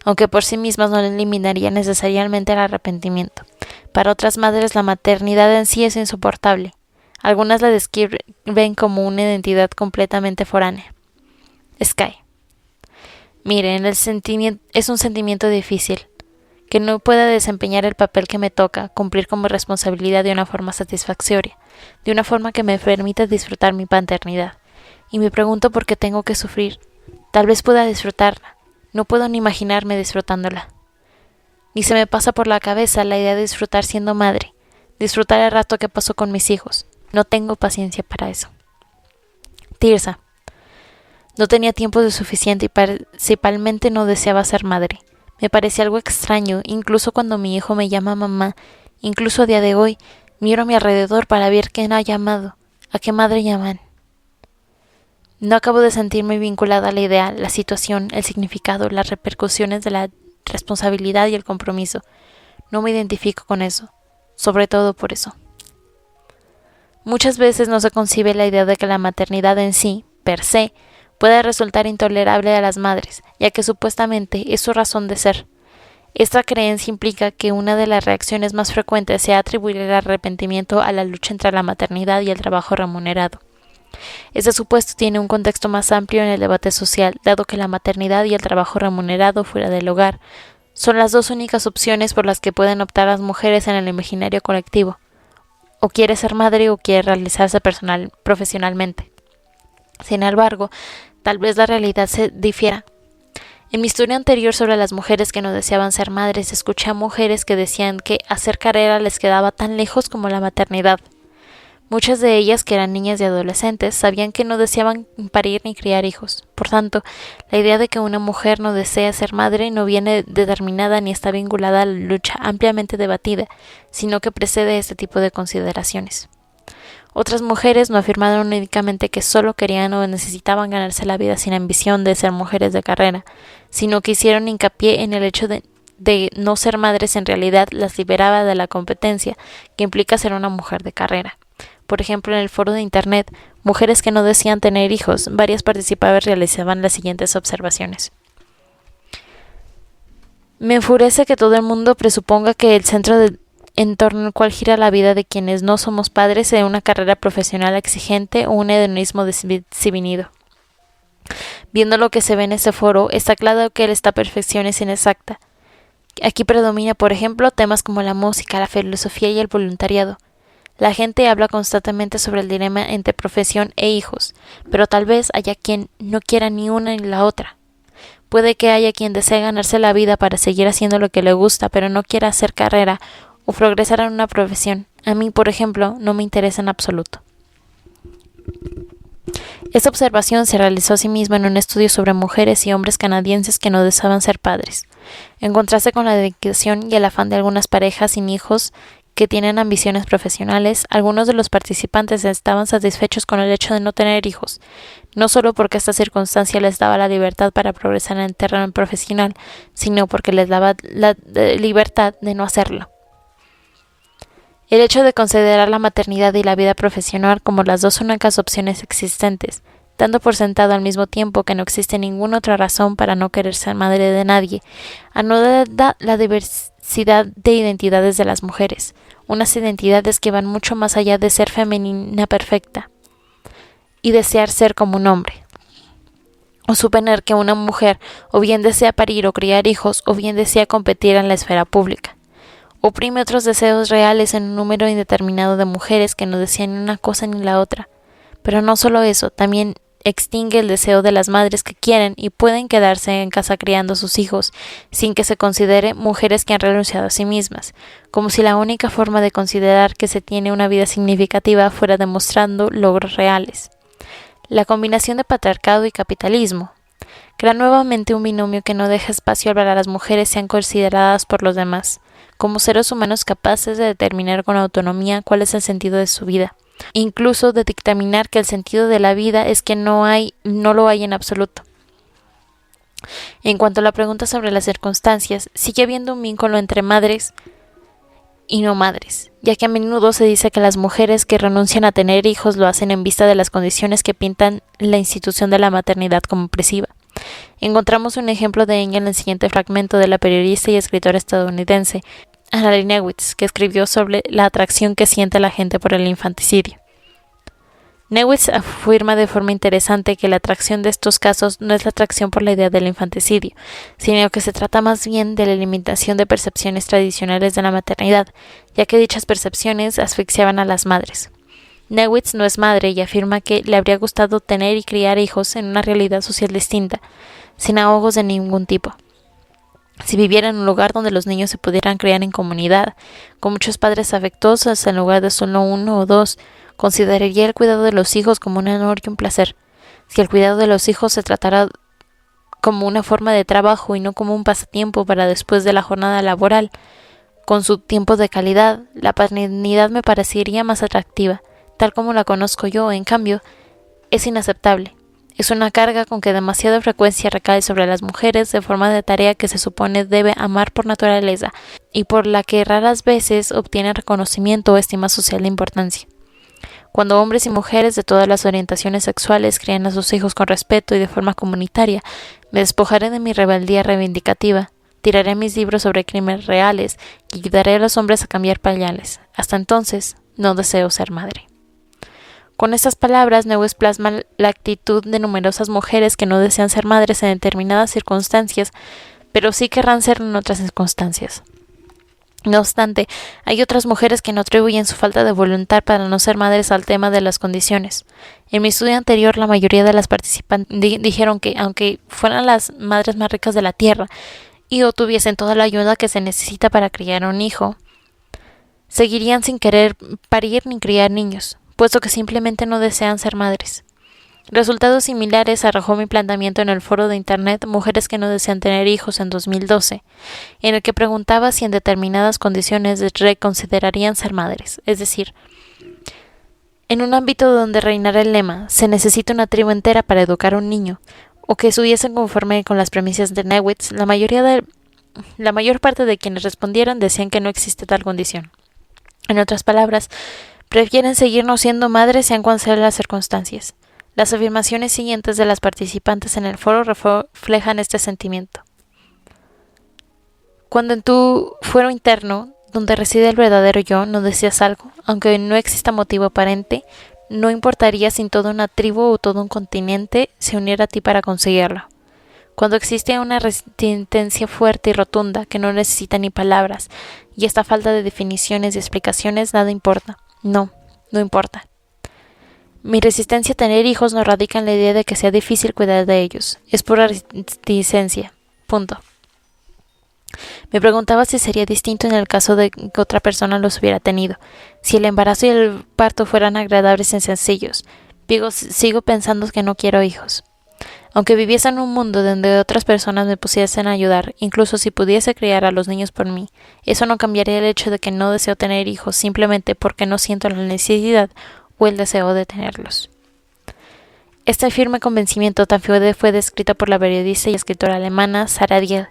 aunque por sí mismas no eliminarían necesariamente el arrepentimiento. Para otras madres la maternidad en sí es insoportable. Algunas la describen como una identidad completamente foránea. Sky. Miren, es un sentimiento difícil, que no pueda desempeñar el papel que me toca, cumplir como responsabilidad de una forma satisfactoria, de una forma que me permita disfrutar mi paternidad. Y me pregunto por qué tengo que sufrir. Tal vez pueda disfrutarla. No puedo ni imaginarme disfrutándola. Ni se me pasa por la cabeza la idea de disfrutar siendo madre, disfrutar el rato que paso con mis hijos. No tengo paciencia para eso. Tirsa. No tenía tiempo de suficiente y principalmente no deseaba ser madre. Me parecía algo extraño, incluso cuando mi hijo me llama mamá, incluso a día de hoy, miro a mi alrededor para ver quién ha llamado, a qué madre llaman. No acabo de sentirme vinculada a la idea, la situación, el significado, las repercusiones de la responsabilidad y el compromiso. No me identifico con eso, sobre todo por eso. Muchas veces no se concibe la idea de que la maternidad en sí, per se, puede resultar intolerable a las madres, ya que supuestamente es su razón de ser. Esta creencia implica que una de las reacciones más frecuentes sea atribuir el arrepentimiento a la lucha entre la maternidad y el trabajo remunerado. Este supuesto tiene un contexto más amplio en el debate social, dado que la maternidad y el trabajo remunerado fuera del hogar son las dos únicas opciones por las que pueden optar las mujeres en el imaginario colectivo. O quiere ser madre o quiere realizarse profesionalmente. Sin embargo, tal vez la realidad se difiera. En mi historia anterior sobre las mujeres que no deseaban ser madres, escuché a mujeres que decían que hacer carrera les quedaba tan lejos como la maternidad. Muchas de ellas, que eran niñas y adolescentes, sabían que no deseaban parir ni criar hijos. Por tanto, la idea de que una mujer no desea ser madre no viene determinada ni está vinculada a la lucha ampliamente debatida, sino que precede este tipo de consideraciones. Otras mujeres no afirmaron únicamente que solo querían o necesitaban ganarse la vida sin ambición de ser mujeres de carrera, sino que hicieron hincapié en el hecho de no ser madres en realidad las liberaba de la competencia que implica ser una mujer de carrera. Por ejemplo, en el foro de Internet, mujeres que no desean tener hijos, varias participaban y realizaban las siguientes observaciones. Me enfurece que todo el mundo presuponga que el centro en torno al cual gira la vida de quienes no somos padres sea una carrera profesional exigente o un hedonismo definido. Viendo lo que se ve en este foro, está claro que esta perfección es inexacta. Aquí predomina, por ejemplo, temas como la música, la filosofía y el voluntariado. La gente habla constantemente sobre el dilema entre profesión e hijos, pero tal vez haya quien no quiera ni una ni la otra. Puede que haya quien desee ganarse la vida para seguir haciendo lo que le gusta, pero no quiera hacer carrera o progresar en una profesión. A mí, por ejemplo, no me interesa en absoluto. Esta observación se realizó asimismo en un estudio sobre mujeres y hombres canadienses que no deseaban ser padres, en contraste con la dedicación y el afán de algunas parejas sin hijos que tienen ambiciones profesionales. Algunos de los participantes estaban satisfechos con el hecho de no tener hijos, no solo porque esta circunstancia les daba la libertad para progresar en el terreno profesional, sino porque les daba la libertad de no hacerlo. El hecho de considerar la maternidad y la vida profesional como las dos únicas opciones existentes, dando por sentado al mismo tiempo que no existe ninguna otra razón para no querer ser madre de nadie, anuda la diversidad de identidades de las mujeres, unas identidades que van mucho más allá de ser femenina perfecta y desear ser como un hombre, o suponer que una mujer o bien desea parir o criar hijos o bien desea competir en la esfera pública. Oprime otros deseos reales en un número indeterminado de mujeres que no desean ni una cosa ni la otra. Pero no solo eso, también extingue el deseo de las madres que quieren y pueden quedarse en casa criando a sus hijos sin que se considere mujeres que han renunciado a sí mismas, como si la única forma de considerar que se tiene una vida significativa fuera demostrando logros reales. La combinación de patriarcado y capitalismo crea nuevamente un binomio que no deja espacio para que las mujeres sean consideradas por los demás como seres humanos capaces de determinar con autonomía cuál es el sentido de su vida, incluso de dictaminar que el sentido de la vida es que no lo hay en absoluto. En cuanto a la pregunta sobre las circunstancias, sigue habiendo un vínculo entre madres y no madres, ya que a menudo se dice que las mujeres que renuncian a tener hijos lo hacen en vista de las condiciones que pintan la institución de la maternidad como opresiva. Encontramos un ejemplo de ello en el siguiente fragmento de la periodista y escritora estadounidense Anna Newitz, que escribió sobre la atracción que siente la gente por el infanticidio. Newitz afirma de forma interesante que la atracción de estos casos no es la atracción por la idea del infanticidio, sino que se trata más bien de la eliminación de percepciones tradicionales de la maternidad, ya que dichas percepciones asfixiaban a las madres. Newitz no es madre y afirma que le habría gustado tener y criar hijos en una realidad social distinta, sin ahogos de ningún tipo. Si viviera en un lugar donde los niños se pudieran criar en comunidad, con muchos padres afectuosos en lugar de solo uno o dos, consideraría el cuidado de los hijos como un honor y un placer. Si el cuidado de los hijos se tratara como una forma de trabajo y no como un pasatiempo para después de la jornada laboral, con su tiempo de calidad, la paternidad me parecería más atractiva, tal como la conozco yo. En cambio, es inaceptable. Es una carga con que demasiada frecuencia recae sobre las mujeres de forma de tarea que se supone debe amar por naturaleza y por la que raras veces obtiene reconocimiento o estima social de importancia. Cuando hombres y mujeres de todas las orientaciones sexuales crían a sus hijos con respeto y de forma comunitaria, me despojaré de mi rebeldía reivindicativa, tiraré mis libros sobre crímenes reales y ayudaré a los hombres a cambiar pañales. Hasta entonces, no deseo ser madre. Con estas palabras, Newes plasma la actitud de numerosas mujeres que no desean ser madres en determinadas circunstancias, pero sí querrán serlo en otras circunstancias. No obstante, hay otras mujeres que no atribuyen su falta de voluntad para no ser madres al tema de las condiciones. En mi estudio anterior, la mayoría de las participantes dijeron que, aunque fueran las madres más ricas de la tierra y o tuviesen toda la ayuda que se necesita para criar un hijo, seguirían sin querer parir ni criar niños, puesto que simplemente no desean ser madres. Resultados similares arrojó mi planteamiento en el foro de Internet Mujeres que no desean tener hijos en 2012, en el que preguntaba si en determinadas condiciones reconsiderarían ser madres, es decir, en un ámbito donde reinara el lema «se necesita una tribu entera para educar a un niño», o que estuviesen conforme con las premisas de Newes, la mayor parte de quienes respondieron decían que no existe tal condición. En otras palabras, prefieren seguir no siendo madres sean cuales sean las circunstancias. Las afirmaciones siguientes de las participantes en el foro reflejan este sentimiento. Cuando en tu fuero interno, donde reside el verdadero yo, no deseas algo, aunque no exista motivo aparente, no importaría si toda una tribu o todo un continente se uniera a ti para conseguirlo. Cuando existe una resistencia fuerte y rotunda que no necesita ni palabras, y esta falta de definiciones y explicaciones, nada importa. No importa. Mi resistencia a tener hijos no radica en la idea de que sea difícil cuidar de ellos. Es pura reticencia. Punto. Me preguntaba si sería distinto en el caso de que otra persona los hubiera tenido, si el embarazo y el parto fueran agradables y sencillos. Sigo pensando que no quiero hijos. Aunque viviese en un mundo donde otras personas me pusiesen a ayudar, incluso si pudiese criar a los niños por mí, eso no cambiaría el hecho de que no deseo tener hijos simplemente porque no siento la necesidad o el deseo de tenerlos. Este firme convencimiento tan fuerte fue descrito por la periodista y escritora alemana Sarah Diel,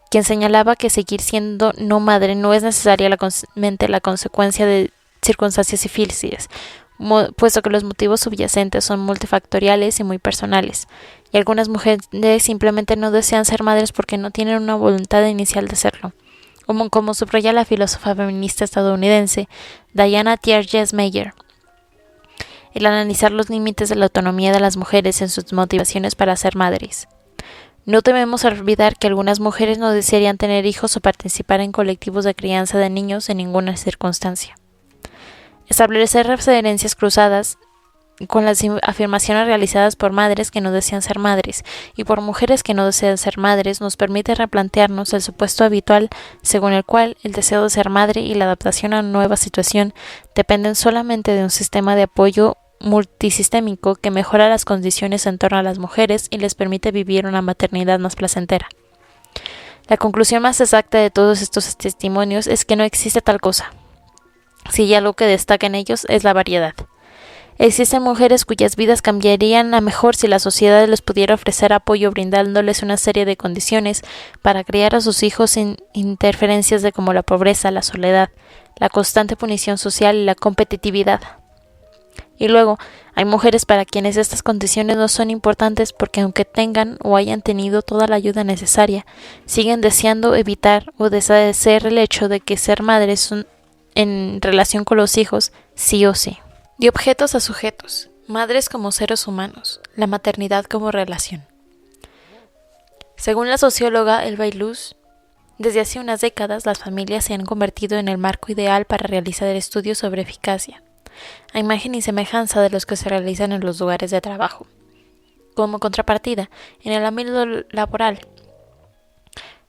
quien señalaba que seguir siendo no madre no es necesariamente la consecuencia de circunstancias difíciles, puesto que los motivos subyacentes son multifactoriales y muy personales, y algunas mujeres simplemente no desean ser madres porque no tienen una voluntad inicial de serlo, como subraya la filósofa feminista estadounidense Diana Tierjes-Meyer. El analizar los límites de la autonomía de las mujeres en sus motivaciones para ser madres. No debemos olvidar que algunas mujeres no desearían tener hijos o participar en colectivos de crianza de niños en ninguna circunstancia. Establecer referencias cruzadas con las afirmaciones realizadas por madres que no desean ser madres y por mujeres que no desean ser madres nos permite replantearnos el supuesto habitual según el cual el deseo de ser madre y la adaptación a una nueva situación dependen solamente de un sistema de apoyo multisistémico que mejora las condiciones en torno a las mujeres y les permite vivir una maternidad más placentera. La conclusión más exacta de todos estos testimonios es que no existe tal cosa. Si hay algo que destaca en ellos es la variedad. Existen mujeres cuyas vidas cambiarían a mejor si la sociedad les pudiera ofrecer apoyo brindándoles una serie de condiciones para criar a sus hijos sin interferencias de como la pobreza, la soledad, la constante punición social y la competitividad. Y luego, hay mujeres para quienes estas condiciones no son importantes porque aunque tengan o hayan tenido toda la ayuda necesaria, siguen deseando evitar o desear el hecho de que ser madres son, en relación con los hijos, sí o sí. De objetos a sujetos, madres como seres humanos, la maternidad como relación. Según la socióloga Elba Illouz, desde hace unas décadas las familias se han convertido en el marco ideal para realizar estudios sobre eficacia, a imagen y semejanza de los que se realizan en los lugares de trabajo. Como contrapartida, en el ámbito laboral,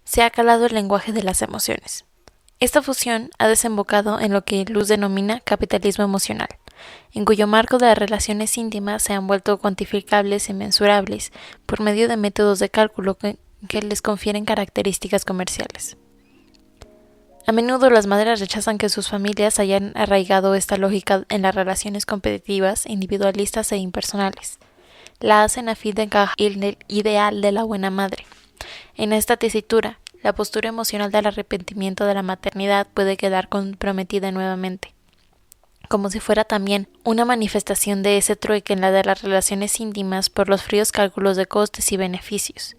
se ha calado el lenguaje de las emociones. Esta fusión ha desembocado en lo que Luz denomina capitalismo emocional, en cuyo marco de las relaciones íntimas se han vuelto cuantificables y mensurables por medio de métodos de cálculo que les confieren características comerciales. A menudo las madres rechazan que sus familias hayan arraigado esta lógica en las relaciones competitivas, individualistas e impersonales. La hacen a fin de encajar en el ideal de la buena madre. En esta tesitura, la postura emocional del arrepentimiento de la maternidad puede quedar comprometida nuevamente, como si fuera también una manifestación de ese trueque en la de las relaciones íntimas por los fríos cálculos de costes y beneficios.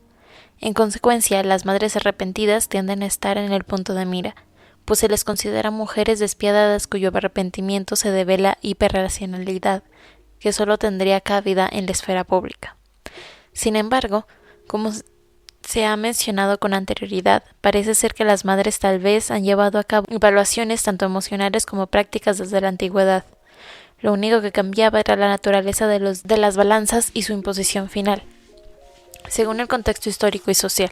En consecuencia, las madres arrepentidas tienden a estar en el punto de mira, pues se les considera mujeres despiadadas cuyo arrepentimiento se debe a la hiperracionalidad, que solo tendría cabida en la esfera pública. Sin embargo, como se ha mencionado con anterioridad, parece ser que las madres tal vez han llevado a cabo evaluaciones tanto emocionales como prácticas desde la antigüedad. Lo único que cambiaba era la naturaleza de las balanzas y su imposición final, según el contexto histórico y social.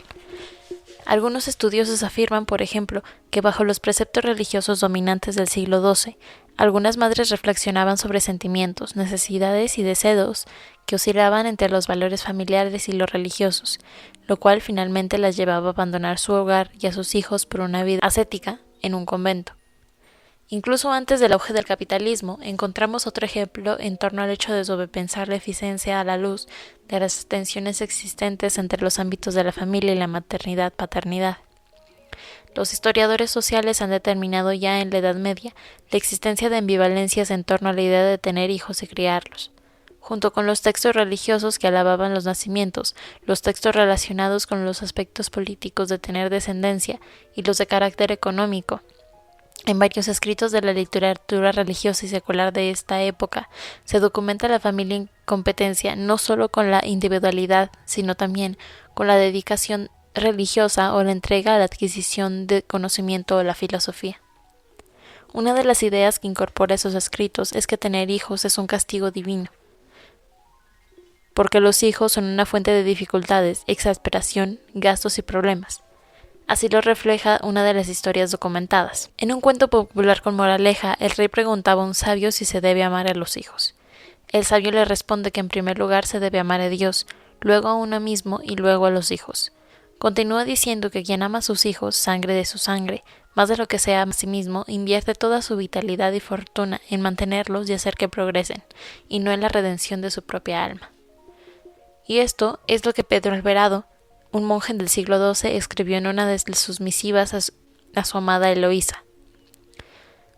Algunos estudiosos afirman, por ejemplo, que bajo los preceptos religiosos dominantes del siglo XII, algunas madres reflexionaban sobre sentimientos, necesidades y deseos que oscilaban entre los valores familiares y los religiosos, lo cual finalmente las llevaba a abandonar su hogar y a sus hijos por una vida ascética en un convento. Incluso antes del auge del capitalismo, encontramos otro ejemplo en torno al hecho de sobrepensar la eficiencia a la luz de las tensiones existentes entre los ámbitos de la familia y la maternidad-paternidad. Los historiadores sociales han determinado ya en la Edad Media la existencia de ambivalencias en torno a la idea de tener hijos y criarlos. Junto con los textos religiosos que alababan los nacimientos, los textos relacionados con los aspectos políticos de tener descendencia y los de carácter económico, en varios escritos de la literatura religiosa y secular de esta época, se documenta la familia en competencia no solo con la individualidad, sino también con la dedicación religiosa o la entrega a la adquisición de conocimiento o la filosofía. Una de las ideas que incorpora esos escritos es que tener hijos es un castigo divino, porque los hijos son una fuente de dificultades, exasperación, gastos y problemas. Así lo refleja una de las historias documentadas. En un cuento popular con moraleja, el rey preguntaba a un sabio si se debe amar a los hijos. El sabio le responde que en primer lugar se debe amar a Dios, luego a uno mismo y luego a los hijos. Continúa diciendo que quien ama a sus hijos, sangre de su sangre, más de lo que se ama a sí mismo, invierte toda su vitalidad y fortuna en mantenerlos y hacer que progresen, y no en la redención de su propia alma. Y esto es lo que Pedro Alvarado, un monje del siglo XII, escribió en una de sus misivas a su amada Eloísa.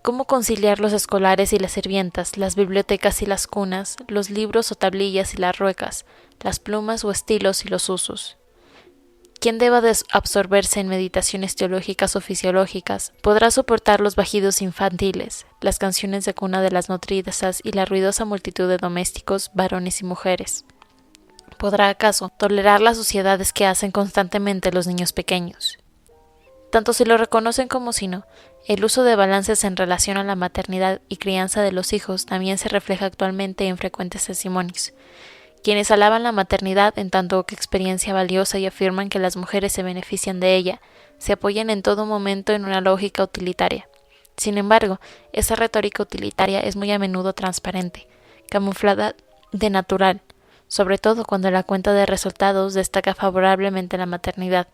¿Cómo conciliar los escolares y las sirvientas, las bibliotecas y las cunas, los libros o tablillas y las ruecas, las plumas o estilos y los usos? Quien deba absorberse en meditaciones teológicas o fisiológicas podrá soportar los bajidos infantiles, las canciones de cuna de las nodrizas y la ruidosa multitud de domésticos, varones y mujeres. ¿Podrá acaso tolerar las suciedades que hacen constantemente los niños pequeños? Tanto si lo reconocen como si no, el uso de balances en relación a la maternidad y crianza de los hijos también se refleja actualmente en frecuentes testimonios. Quienes alaban la maternidad en tanto que experiencia valiosa y afirman que las mujeres se benefician de ella, se apoyan en todo momento en una lógica utilitaria. Sin embargo, esa retórica utilitaria es muy a menudo transparente, camuflada de natural, sobre todo cuando la cuenta de resultados destaca favorablemente la maternidad.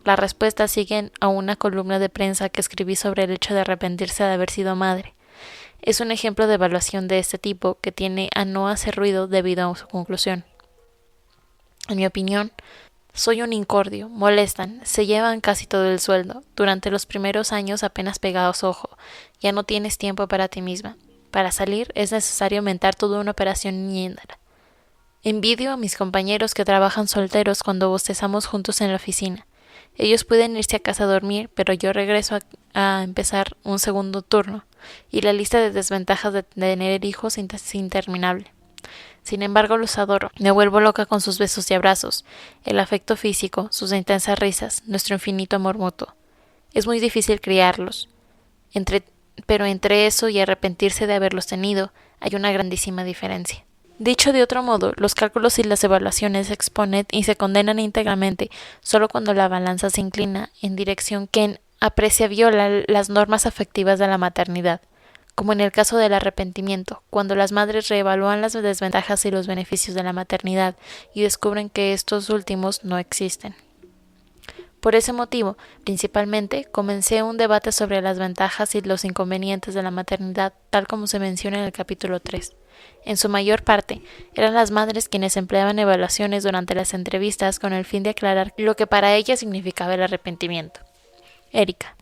Las respuestas siguen a una columna de prensa que escribí sobre el hecho de arrepentirse de haber sido madre. Es un ejemplo de evaluación de este tipo que tiene a no hacer ruido debido a su conclusión. En mi opinión, soy un incordio, molestan, se llevan casi todo el sueldo, durante los primeros años apenas pegados ojo, ya no tienes tiempo para ti misma. Para salir es necesario aumentar toda una operación ñendara. Envidio a mis compañeros que trabajan solteros cuando bostezamos juntos en la oficina. Ellos pueden irse a casa a dormir, pero yo regreso a empezar un segundo turno, y la lista de desventajas de tener hijos es interminable. Sin embargo, los adoro. Me vuelvo loca con sus besos y abrazos, el afecto físico, sus intensas risas, nuestro infinito amor mutuo. Es muy difícil criarlos, pero entre eso y arrepentirse de haberlos tenido, hay una grandísima diferencia. Dicho de otro modo, los cálculos y las evaluaciones se exponen y se condenan íntegramente solo cuando la balanza se inclina en dirección que aprecia viola las normas afectivas de la maternidad, como en el caso del arrepentimiento, cuando las madres reevalúan las desventajas y los beneficios de la maternidad y descubren que estos últimos no existen. Por ese motivo, principalmente, comencé un debate sobre las ventajas y los inconvenientes de la maternidad, tal como se menciona en el capítulo 3. En su mayor parte, eran las madres quienes empleaban evaluaciones durante las entrevistas con el fin de aclarar lo que para ellas significaba el arrepentimiento. Erika.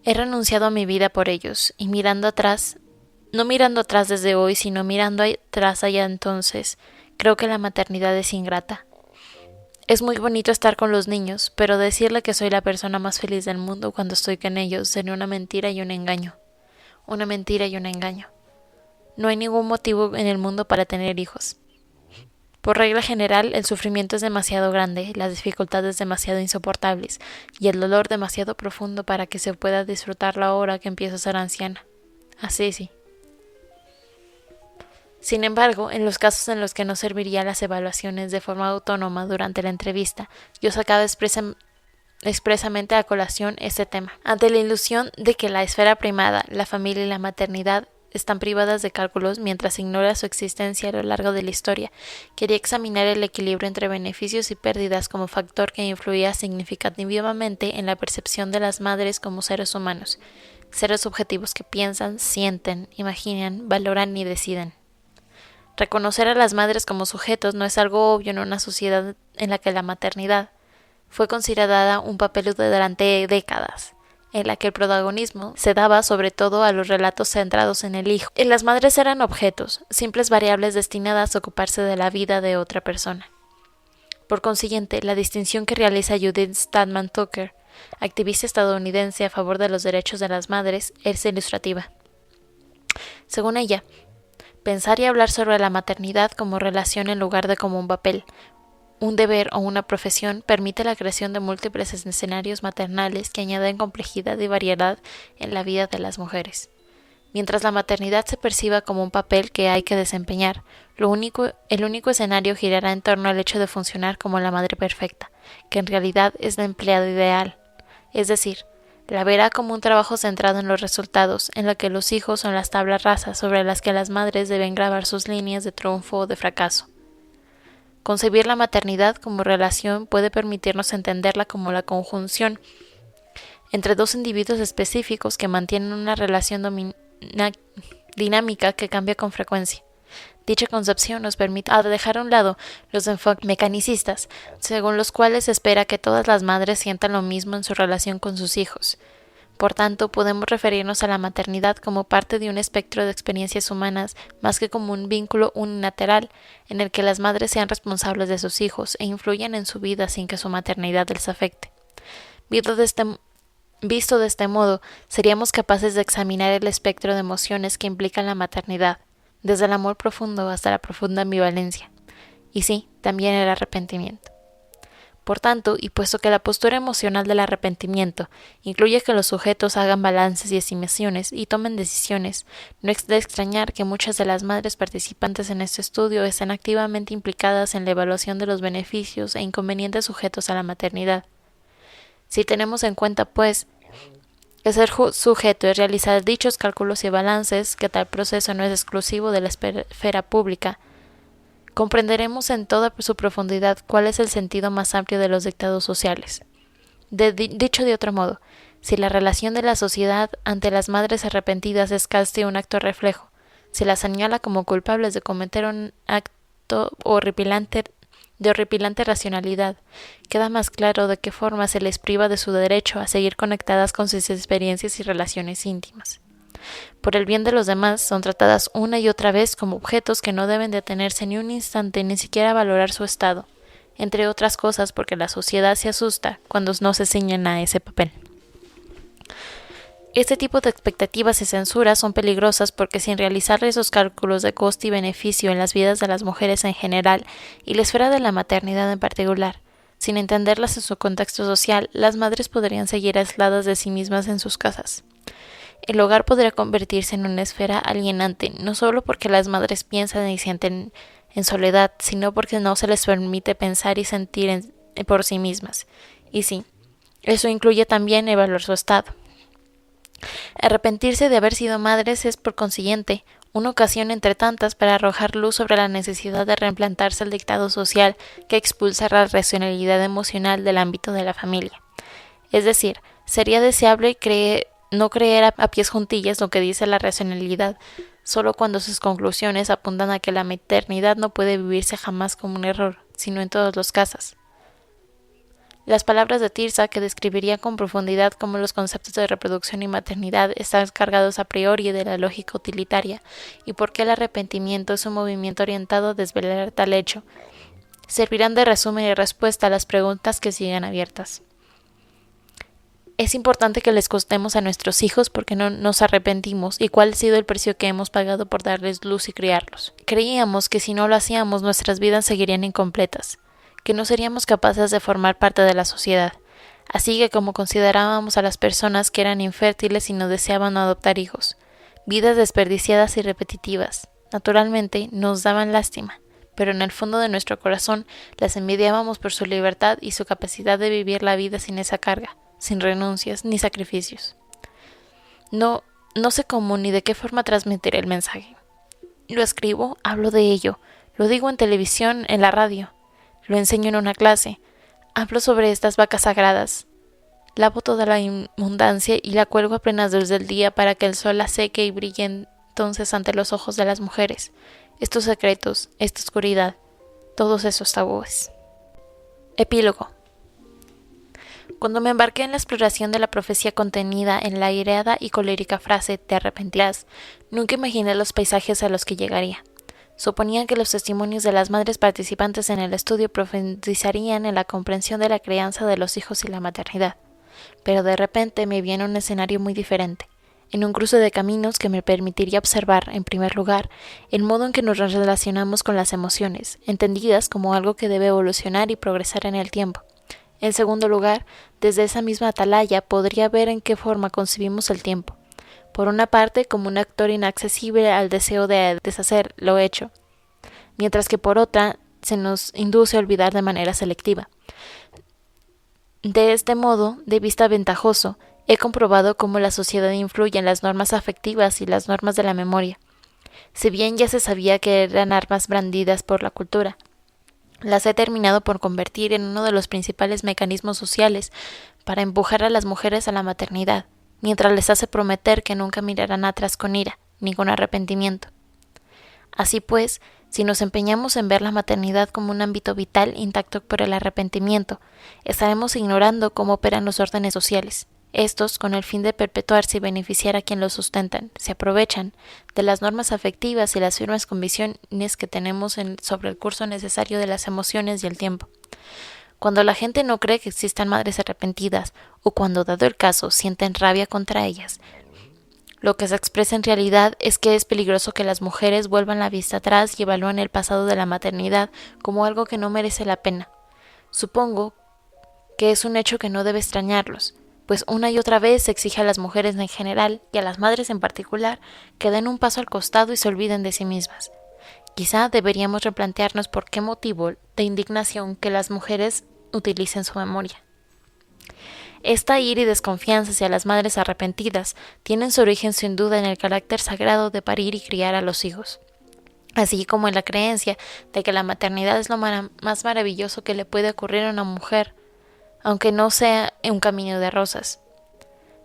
He renunciado a mi vida por ellos, y mirando atrás, no mirando atrás desde hoy, sino mirando atrás allá entonces, creo que la maternidad es ingrata. Es muy bonito estar con los niños, pero decirle que soy la persona más feliz del mundo cuando estoy con ellos sería una mentira y un engaño. Una mentira y un engaño. No hay ningún motivo en el mundo para tener hijos. Por regla general, el sufrimiento es demasiado grande, las dificultades demasiado insoportables y el dolor demasiado profundo para que se pueda disfrutarlo ahora que empiezo a ser anciana. Así sí. Sin embargo, en los casos en los que no servirían las evaluaciones de forma autónoma durante la entrevista, yo sacaba expresamente a colación este tema, ante la ilusión de que la esfera primada, la familia y la maternidad, están privadas de cálculos mientras se ignora su existencia a lo largo de la historia. Quería examinar el equilibrio entre beneficios y pérdidas como factor que influía significativamente en la percepción de las madres como seres humanos, seres objetivos que piensan, sienten, imaginan, valoran y deciden. Reconocer a las madres como sujetos no es algo obvio en una sociedad en la que la maternidad fue considerada un papel durante décadas, en la que el protagonismo se daba sobre todo a los relatos centrados en el hijo. Y las madres eran objetos, simples variables destinadas a ocuparse de la vida de otra persona. Por consiguiente, la distinción que realiza Judith Stadman Tucker, activista estadounidense a favor de los derechos de las madres, es ilustrativa. Según ella, pensar y hablar sobre la maternidad como relación en lugar de como un papel, un deber o una profesión permite la creación de múltiples escenarios maternales que añaden complejidad y variedad en la vida de las mujeres. Mientras la maternidad se perciba como un papel que hay que desempeñar, el único escenario girará en torno al hecho de funcionar como la madre perfecta, que en realidad es la empleada ideal, es decir, la verá como un trabajo centrado en los resultados, en lo que los hijos son las tablas rasas sobre las que las madres deben grabar sus líneas de triunfo o de fracaso. Concebir la maternidad como relación puede permitirnos entenderla como la conjunción entre dos individuos específicos que mantienen una relación dinámica que cambia con frecuencia. Dicha concepción nos permite dejar a un lado los enfoques mecanicistas, según los cuales se espera que todas las madres sientan lo mismo en su relación con sus hijos. Por tanto, podemos referirnos a la maternidad como parte de un espectro de experiencias humanas más que como un vínculo unilateral en el que las madres sean responsables de sus hijos e influyan en su vida sin que su maternidad les afecte. Visto de este modo, seríamos capaces de examinar el espectro de emociones que implican la maternidad, desde el amor profundo hasta la profunda ambivalencia, y sí, también el arrepentimiento. Por tanto, y puesto que la postura emocional del arrepentimiento incluye que los sujetos hagan balances y estimaciones y tomen decisiones, no es de extrañar que muchas de las madres participantes en este estudio estén activamente implicadas en la evaluación de los beneficios e inconvenientes sujetos a la maternidad. Si tenemos en cuenta, pues, que ser sujeto es realizar dichos cálculos y balances, que tal proceso no es exclusivo de la esfera pública, comprenderemos en toda su profundidad cuál es el sentido más amplio de los dictados sociales. Dicho de otro modo, si la relación de la sociedad ante las madres arrepentidas es casi un acto reflejo, si las señala como culpables de cometer un acto de horripilante racionalidad, queda más claro de qué forma se les priva de su derecho a seguir conectadas con sus experiencias y relaciones íntimas. Por el bien de los demás, son tratadas una y otra vez como objetos que no deben detenerse ni un instante ni siquiera valorar su estado, entre otras cosas porque la sociedad se asusta cuando no se ciñen a ese papel. Este tipo de expectativas y censuras son peligrosas porque sin realizar esos cálculos de coste y beneficio en las vidas de las mujeres en general y la esfera de la maternidad en particular, sin entenderlas en su contexto social, las madres podrían seguir aisladas de sí mismas en sus casas. El hogar podría convertirse en una esfera alienante, no solo porque las madres piensan y sienten en soledad, sino porque no se les permite pensar y sentir por sí mismas. Y sí, eso incluye también evaluar su estado. Arrepentirse de haber sido madres es, por consiguiente, una ocasión entre tantas para arrojar luz sobre la necesidad de reimplantarse el dictado social que expulsa la racionalidad emocional del ámbito de la familia. Es decir, sería deseable no creer a pies juntillas lo que dice la racionalidad, solo cuando sus conclusiones apuntan a que la maternidad no puede vivirse jamás como un error, sino en todos los casos. Las palabras de Tirsa, que describiría con profundidad cómo los conceptos de reproducción y maternidad están cargados a priori de la lógica utilitaria y por qué el arrepentimiento es un movimiento orientado a desvelar tal hecho, servirán de resumen y respuesta a las preguntas que siguen abiertas. Es importante que les contemos a nuestros hijos por qué no nos arrepentimos y cuál ha sido el precio que hemos pagado por darles luz y criarlos. Creíamos que si no lo hacíamos nuestras vidas seguirían incompletas, que no seríamos capaces de formar parte de la sociedad, así que como considerábamos a las personas que eran infértiles y no deseaban adoptar hijos, vidas desperdiciadas y repetitivas, naturalmente nos daban lástima, pero en el fondo de nuestro corazón las envidiábamos por su libertad y su capacidad de vivir la vida sin esa carga, sin renuncias ni sacrificios. No sé cómo ni de qué forma transmitir el mensaje. Lo escribo, hablo de ello, lo digo en televisión, en la radio, lo enseño en una clase, hablo sobre estas vacas sagradas, lavo toda la inmundancia y la cuelgo a plenas luz del día para que el sol la seque y brille entonces ante los ojos de las mujeres, estos secretos, esta oscuridad, todos esos tabúes. Epílogo. Cuando me embarqué en la exploración de la profecía contenida en la aireada y colérica frase «te arrepentirás», nunca imaginé los paisajes a los que llegaría. Suponía que los testimonios de las madres participantes en el estudio profundizarían en la comprensión de la crianza de los hijos y la maternidad. Pero de repente me vi en un escenario muy diferente, en un cruce de caminos que me permitiría observar, en primer lugar, el modo en que nos relacionamos con las emociones, entendidas como algo que debe evolucionar y progresar en el tiempo. En segundo lugar, desde esa misma atalaya podría ver en qué forma concebimos el tiempo. Por una parte, como un actor inaccesible al deseo de deshacer lo hecho, mientras que por otra se nos induce a olvidar de manera selectiva. De este modo, de vista ventajoso, he comprobado cómo la sociedad influye en las normas afectivas y las normas de la memoria. Si bien ya se sabía que eran armas brandidas por la cultura, las he terminado por convertir en uno de los principales mecanismos sociales para empujar a las mujeres a la maternidad, mientras les hace prometer que nunca mirarán atrás con ira, ni con arrepentimiento. Así pues, si nos empeñamos en ver la maternidad como un ámbito vital intacto por el arrepentimiento, estaremos ignorando cómo operan los órdenes sociales. Estos, con el fin de perpetuarse y beneficiar a quien los sustentan, se aprovechan de las normas afectivas y las firmes convicciones que tenemos sobre el curso necesario de las emociones y el tiempo. Cuando la gente no cree que existan madres arrepentidas, o cuando, dado el caso, sienten rabia contra ellas, lo que se expresa en realidad es que es peligroso que las mujeres vuelvan la vista atrás y evalúen el pasado de la maternidad como algo que no merece la pena. Supongo que es un hecho que no debe extrañarlos, pues una y otra vez se exige a las mujeres en general y a las madres en particular que den un paso al costado y se olviden de sí mismas. Quizá deberíamos replantearnos por qué motivo de indignación que las mujeres utilicen su memoria. Esta ira y desconfianza hacia las madres arrepentidas tienen su origen sin duda en el carácter sagrado de parir y criar a los hijos, así como en la creencia de que la maternidad es lo más maravilloso que le puede ocurrir a una mujer, aunque no sea un camino de rosas.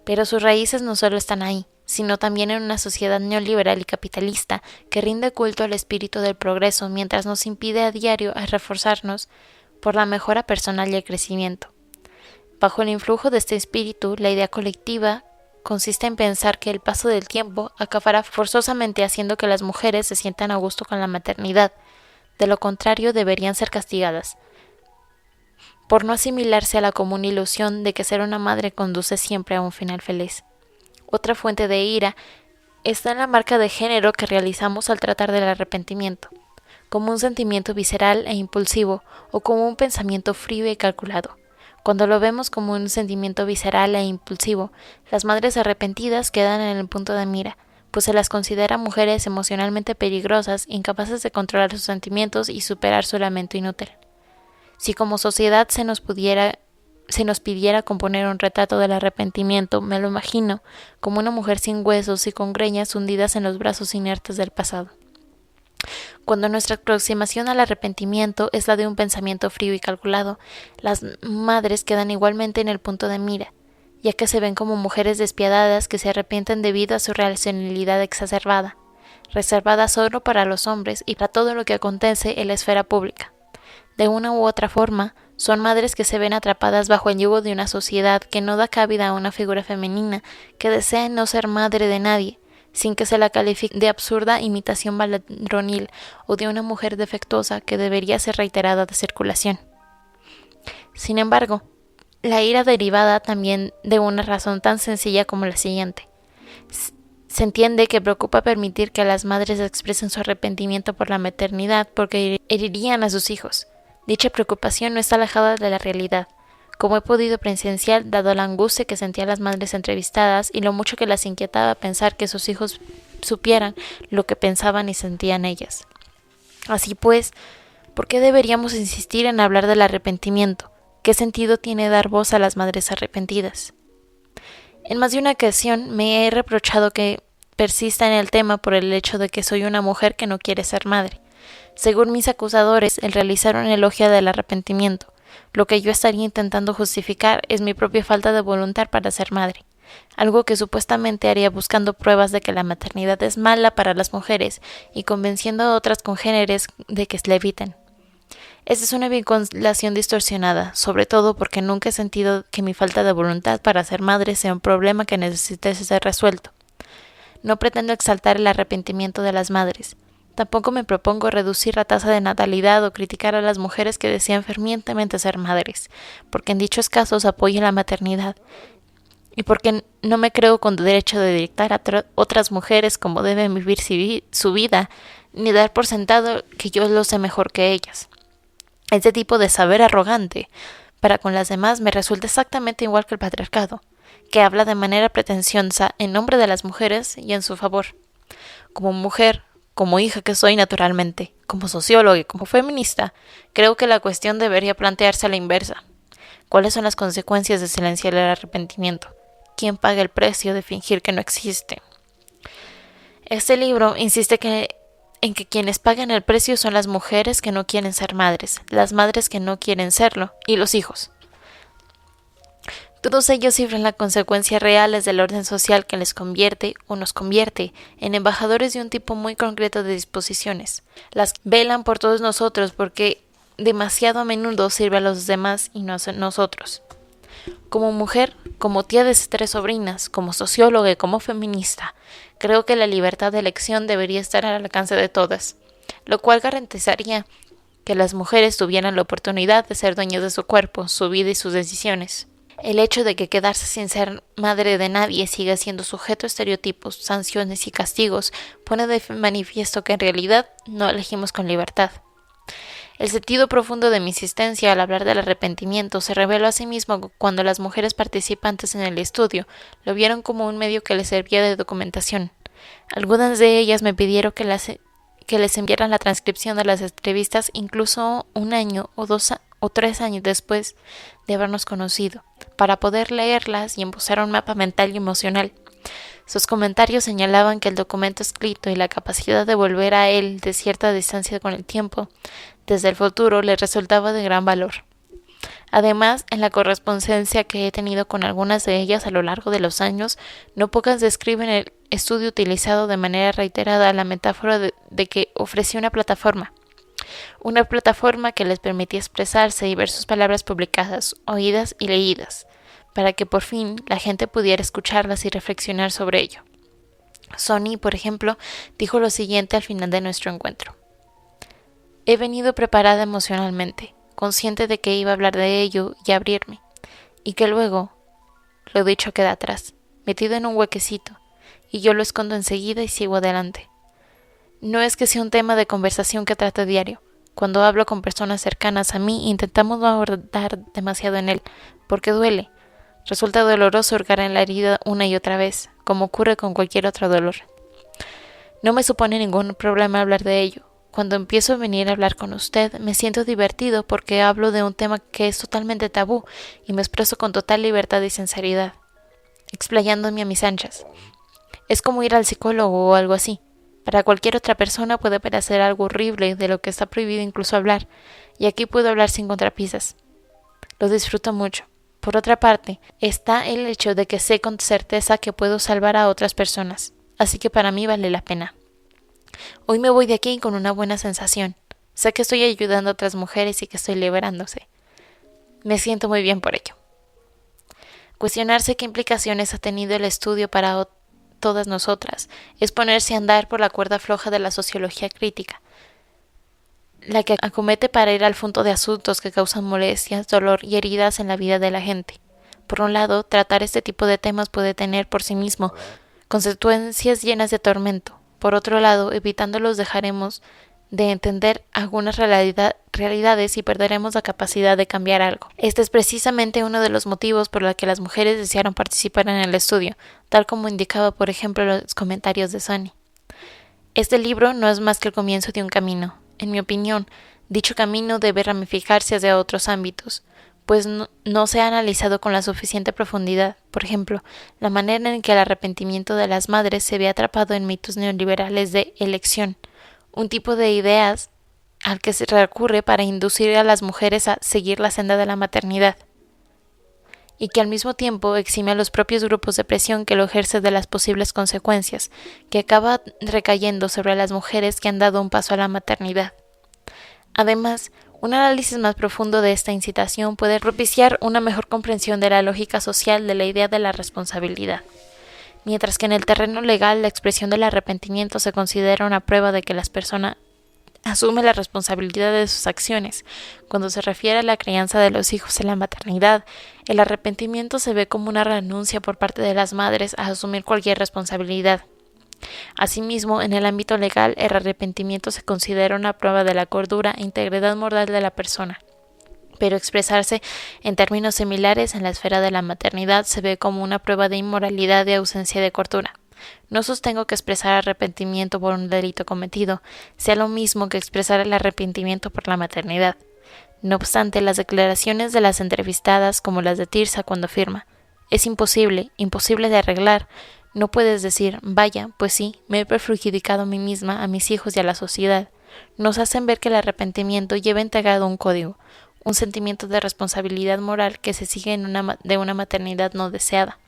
Pero sus raíces no solo están ahí, sino también en una sociedad neoliberal y capitalista que rinde culto al espíritu del progreso mientras nos impide a diario reforzarnos por la mejora personal y el crecimiento. Bajo el influjo de este espíritu, la idea colectiva consiste en pensar que el paso del tiempo acabará forzosamente haciendo que las mujeres se sientan a gusto con la maternidad. De lo contrario, deberían ser castigadas, por no asimilarse a la común ilusión de que ser una madre conduce siempre a un final feliz. Otra fuente de ira está en la marca de género que realizamos al tratar del arrepentimiento, como un sentimiento visceral e impulsivo o como un pensamiento frío y calculado, Cuando lo vemos como un sentimiento visceral e impulsivo, las madres arrepentidas quedan en el punto de mira, pues se las considera mujeres emocionalmente peligrosas, incapaces de controlar sus sentimientos y superar su lamento inútil. Si como sociedad se nos pidiera componer un retrato del arrepentimiento, me lo imagino como una mujer sin huesos y con greñas hundidas en los brazos inertes del pasado. Cuando nuestra aproximación al arrepentimiento es la de un pensamiento frío y calculado, las madres quedan igualmente en el punto de mira, ya que se ven como mujeres despiadadas que se arrepienten debido a su racionalidad exacerbada, reservada solo para los hombres y para todo lo que acontece en la esfera pública. De una u otra forma, son madres que se ven atrapadas bajo el yugo de una sociedad que no da cabida a una figura femenina que desea no ser madre de nadie, sin que se la califique de absurda imitación varonil o de una mujer defectuosa que debería ser reiterada de circulación. Sin embargo, la ira derivada también de una razón tan sencilla como la siguiente. Se entiende que preocupa permitir que las madres expresen su arrepentimiento por la maternidad porque herirían a sus hijos. Dicha preocupación no está alejada de la realidad, como he podido presenciar dado la angustia que sentían las madres entrevistadas y lo mucho que las inquietaba pensar que sus hijos supieran lo que pensaban y sentían ellas. Así pues, ¿por qué deberíamos insistir en hablar del arrepentimiento? ¿Qué sentido tiene dar voz a las madres arrepentidas? En más de una ocasión me he reprochado que persista en el tema por el hecho de que soy una mujer que no quiere ser madre. Según mis acusadores, el realizar un elogio del arrepentimiento, lo que yo estaría intentando justificar es mi propia falta de voluntad para ser madre, algo que supuestamente haría buscando pruebas de que la maternidad es mala para las mujeres y convenciendo a otras congéneres de que la eviten. Esta es una vinculación distorsionada, sobre todo porque nunca he sentido que mi falta de voluntad para ser madre sea un problema que necesite ser resuelto. No pretendo exaltar el arrepentimiento de las madres. Tampoco me propongo reducir la tasa de natalidad o criticar a las mujeres que desean fervientemente ser madres, porque en dichos casos apoyo la maternidad, y porque no me creo con derecho de dictar a otras mujeres cómo deben vivir su vida, ni dar por sentado que yo lo sé mejor que ellas. Este tipo de saber arrogante para con las demás me resulta exactamente igual que el patriarcado, que habla de manera pretenciosa en nombre de las mujeres y en su favor. Como mujer, como hija que soy naturalmente, como socióloga y como feminista, creo que la cuestión debería plantearse a la inversa. ¿Cuáles son las consecuencias de silenciar el arrepentimiento? ¿Quién paga el precio de fingir que no existe? Este libro insiste en que quienes pagan el precio son las mujeres que no quieren ser madres, las madres que no quieren serlo, y los hijos. Todos ellos sufren las consecuencias reales del orden social que les convierte o nos convierte en embajadores de un tipo muy concreto de disposiciones. Las velan por todos nosotros porque demasiado a menudo sirve a los demás y no a nosotros. Como mujer, como tía de 3 sobrinas, como socióloga y como feminista, creo que la libertad de elección debería estar al alcance de todas, lo cual garantizaría que las mujeres tuvieran la oportunidad de ser dueñas de su cuerpo, su vida y sus decisiones. El hecho de que quedarse sin ser madre de nadie siga siendo sujeto a estereotipos, sanciones y castigos pone de manifiesto que en realidad no elegimos con libertad. El sentido profundo de mi insistencia al hablar del arrepentimiento se reveló asimismo cuando las mujeres participantes en el estudio lo vieron como un medio que les servía de documentación. Algunas de ellas me pidieron que les enviaran la transcripción de las entrevistas incluso 1 año o 3 años después de habernos conocido, para poder leerlas y embozar un mapa mental y emocional. Sus comentarios señalaban que el documento escrito y la capacidad de volver a él de cierta distancia con el tiempo, desde el futuro, les resultaba de gran valor. Además, en la correspondencia que he tenido con algunas de ellas a lo largo de los años, no pocas describen el estudio utilizado de manera reiterada la metáfora de que ofrecía una plataforma que les permitía expresarse y ver sus palabras publicadas, oídas y leídas, para que por fin la gente pudiera escucharlas y reflexionar sobre ello. Sony, por ejemplo, dijo lo siguiente al final de nuestro encuentro. He venido preparada emocionalmente, consciente de que iba a hablar de ello y abrirme, y que luego, lo dicho queda atrás, metido en un huequecito, y yo lo escondo enseguida y sigo adelante. No es que sea un tema de conversación que trate diario, Cuando hablo con personas cercanas a mí, intentamos no abordar demasiado en él, porque duele. Resulta doloroso hurgar en la herida una y otra vez, como ocurre con cualquier otro dolor. No me supone ningún problema hablar de ello. Cuando empiezo a venir a hablar con usted, me siento divertido porque hablo de un tema que es totalmente tabú y me expreso con total libertad y sinceridad, explayándome a mis anchas. Es como ir al psicólogo o algo así. Para cualquier otra persona puede parecer algo horrible de lo que está prohibido incluso hablar, y aquí puedo hablar sin contrapisas. Lo disfruto mucho. Por otra parte, está el hecho de que sé con certeza que puedo salvar a otras personas, así que para mí vale la pena. Hoy me voy de aquí con una buena sensación. Sé que estoy ayudando a otras mujeres y que estoy liberándose. Me siento muy bien por ello. Cuestionarse qué implicaciones ha tenido el estudio para todas nosotras es ponerse a andar por la cuerda floja de la sociología crítica, la que acomete para ir al fondo de asuntos que causan molestias, dolor y heridas en la vida de la gente. Por un lado, tratar este tipo de temas puede tener por sí mismo consecuencias llenas de tormento. Por otro lado, evitándolos dejaremos de entender algunas realidades y perderemos la capacidad de cambiar algo. Este es precisamente uno de los motivos por los que las mujeres desearon participar en el estudio, tal como indicaba por ejemplo los comentarios de Sonny. Este libro no es más que el comienzo de un camino. En mi opinión, dicho camino debe ramificarse hacia otros ámbitos, pues no se ha analizado con la suficiente profundidad. Por ejemplo, la manera en que el arrepentimiento de las madres se ve atrapado en mitos neoliberales de elección, un tipo de ideas al que se recurre para inducir a las mujeres a seguir la senda de la maternidad, y que al mismo tiempo exime a los propios grupos de presión que lo ejerce de las posibles consecuencias, que acaba recayendo sobre las mujeres que han dado un paso a la maternidad. Además, un análisis más profundo de esta incitación puede propiciar una mejor comprensión de la lógica social de la idea de la responsabilidad. Mientras que en el terreno legal la expresión del arrepentimiento se considera una prueba de que las personas asumen la responsabilidad de sus acciones. Cuando se refiere a la crianza de los hijos en la maternidad, el arrepentimiento se ve como una renuncia por parte de las madres a asumir cualquier responsabilidad. Asimismo, en el ámbito legal, el arrepentimiento se considera una prueba de la cordura e integridad moral de la persona. Pero expresarse en términos similares en la esfera de la maternidad se ve como una prueba de inmoralidad y ausencia de cordura. No sostengo que expresar arrepentimiento por un delito cometido sea lo mismo que expresar el arrepentimiento por la maternidad. No obstante, las declaraciones de las entrevistadas, como las de Tirsa cuando afirma: es imposible de arreglar, no puedes decir, vaya, pues sí, me he perjudicado a mí misma, a mis hijos y a la sociedad, nos hacen ver que el arrepentimiento lleva integrado un código, un sentimiento de responsabilidad moral que se sigue de una maternidad no deseada.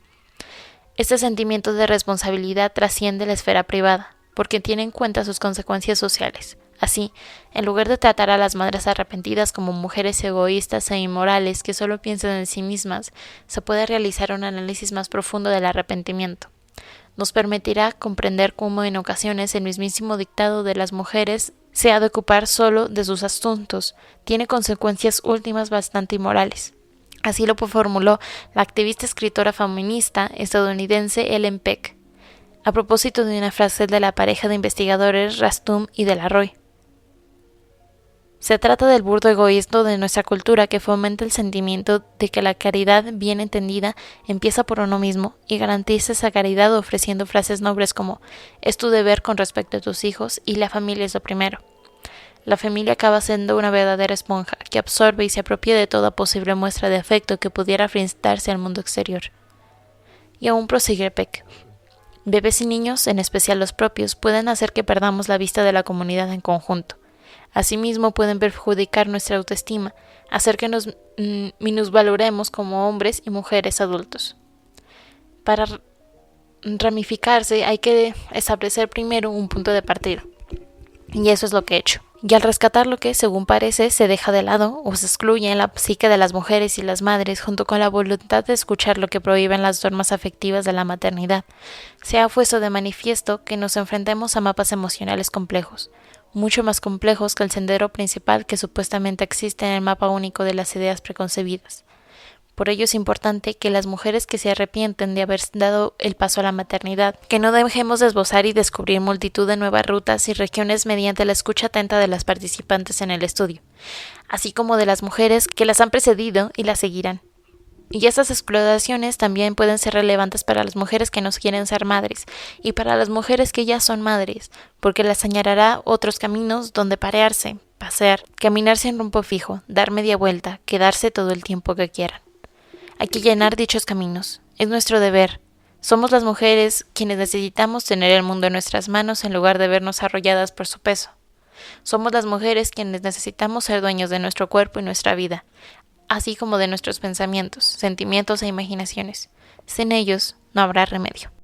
Este sentimiento de responsabilidad trasciende la esfera privada, porque tiene en cuenta sus consecuencias sociales. Así, en lugar de tratar a las madres arrepentidas como mujeres egoístas e inmorales que solo piensan en sí mismas, se puede realizar un análisis más profundo del arrepentimiento. Nos permitirá comprender cómo en ocasiones el mismísimo dictado de las mujeres se ha de ocupar solo de sus asuntos, tiene consecuencias últimas bastante inmorales. Así lo formuló la activista escritora feminista estadounidense Ellen Peck, a propósito de una frase de la pareja de investigadores Rastum y de la Roy. Se trata del burdo egoísmo de nuestra cultura que fomenta el sentimiento de que la caridad bien entendida empieza por uno mismo y garantiza esa caridad ofreciendo frases nobles como «es tu deber con respecto a tus hijos» y «la familia es lo primero». La familia acaba siendo una verdadera esponja que absorbe y se apropia de toda posible muestra de afecto que pudiera prestarse al mundo exterior. Y aún prosigue Peck. Bebés y niños, en especial los propios, pueden hacer que perdamos la vista de la comunidad en conjunto. Asimismo, pueden perjudicar nuestra autoestima, hacer que nos minusvaloremos como hombres y mujeres adultos. Para ramificarse hay que establecer primero un punto de partida. Y eso es lo que he hecho. Y al rescatar lo que, según parece, se deja de lado o se excluye en la psique de las mujeres y las madres, junto con la voluntad de escuchar lo que prohíben las normas afectivas de la maternidad, se ha puesto de manifiesto que nos enfrentemos a mapas emocionales complejos, mucho más complejos que el sendero principal que supuestamente existe en el mapa único de las ideas preconcebidas. Por ello es importante que las mujeres que se arrepienten de haber dado el paso a la maternidad, que no dejemos de esbozar y descubrir multitud de nuevas rutas y regiones mediante la escucha atenta de las participantes en el estudio, así como de las mujeres que las han precedido y las seguirán. Y estas exploraciones también pueden ser relevantes para las mujeres que no quieren ser madres y para las mujeres que ya son madres, porque les señalará otros caminos donde parearse, pasear, caminar sin rumbo fijo, dar media vuelta, quedarse todo el tiempo que quieran. Hay que llenar dichos caminos. Es nuestro deber. Somos las mujeres quienes necesitamos tener el mundo en nuestras manos en lugar de vernos arrolladas por su peso. Somos las mujeres quienes necesitamos ser dueños de nuestro cuerpo y nuestra vida, así como de nuestros pensamientos, sentimientos e imaginaciones. Sin ellos no habrá remedio.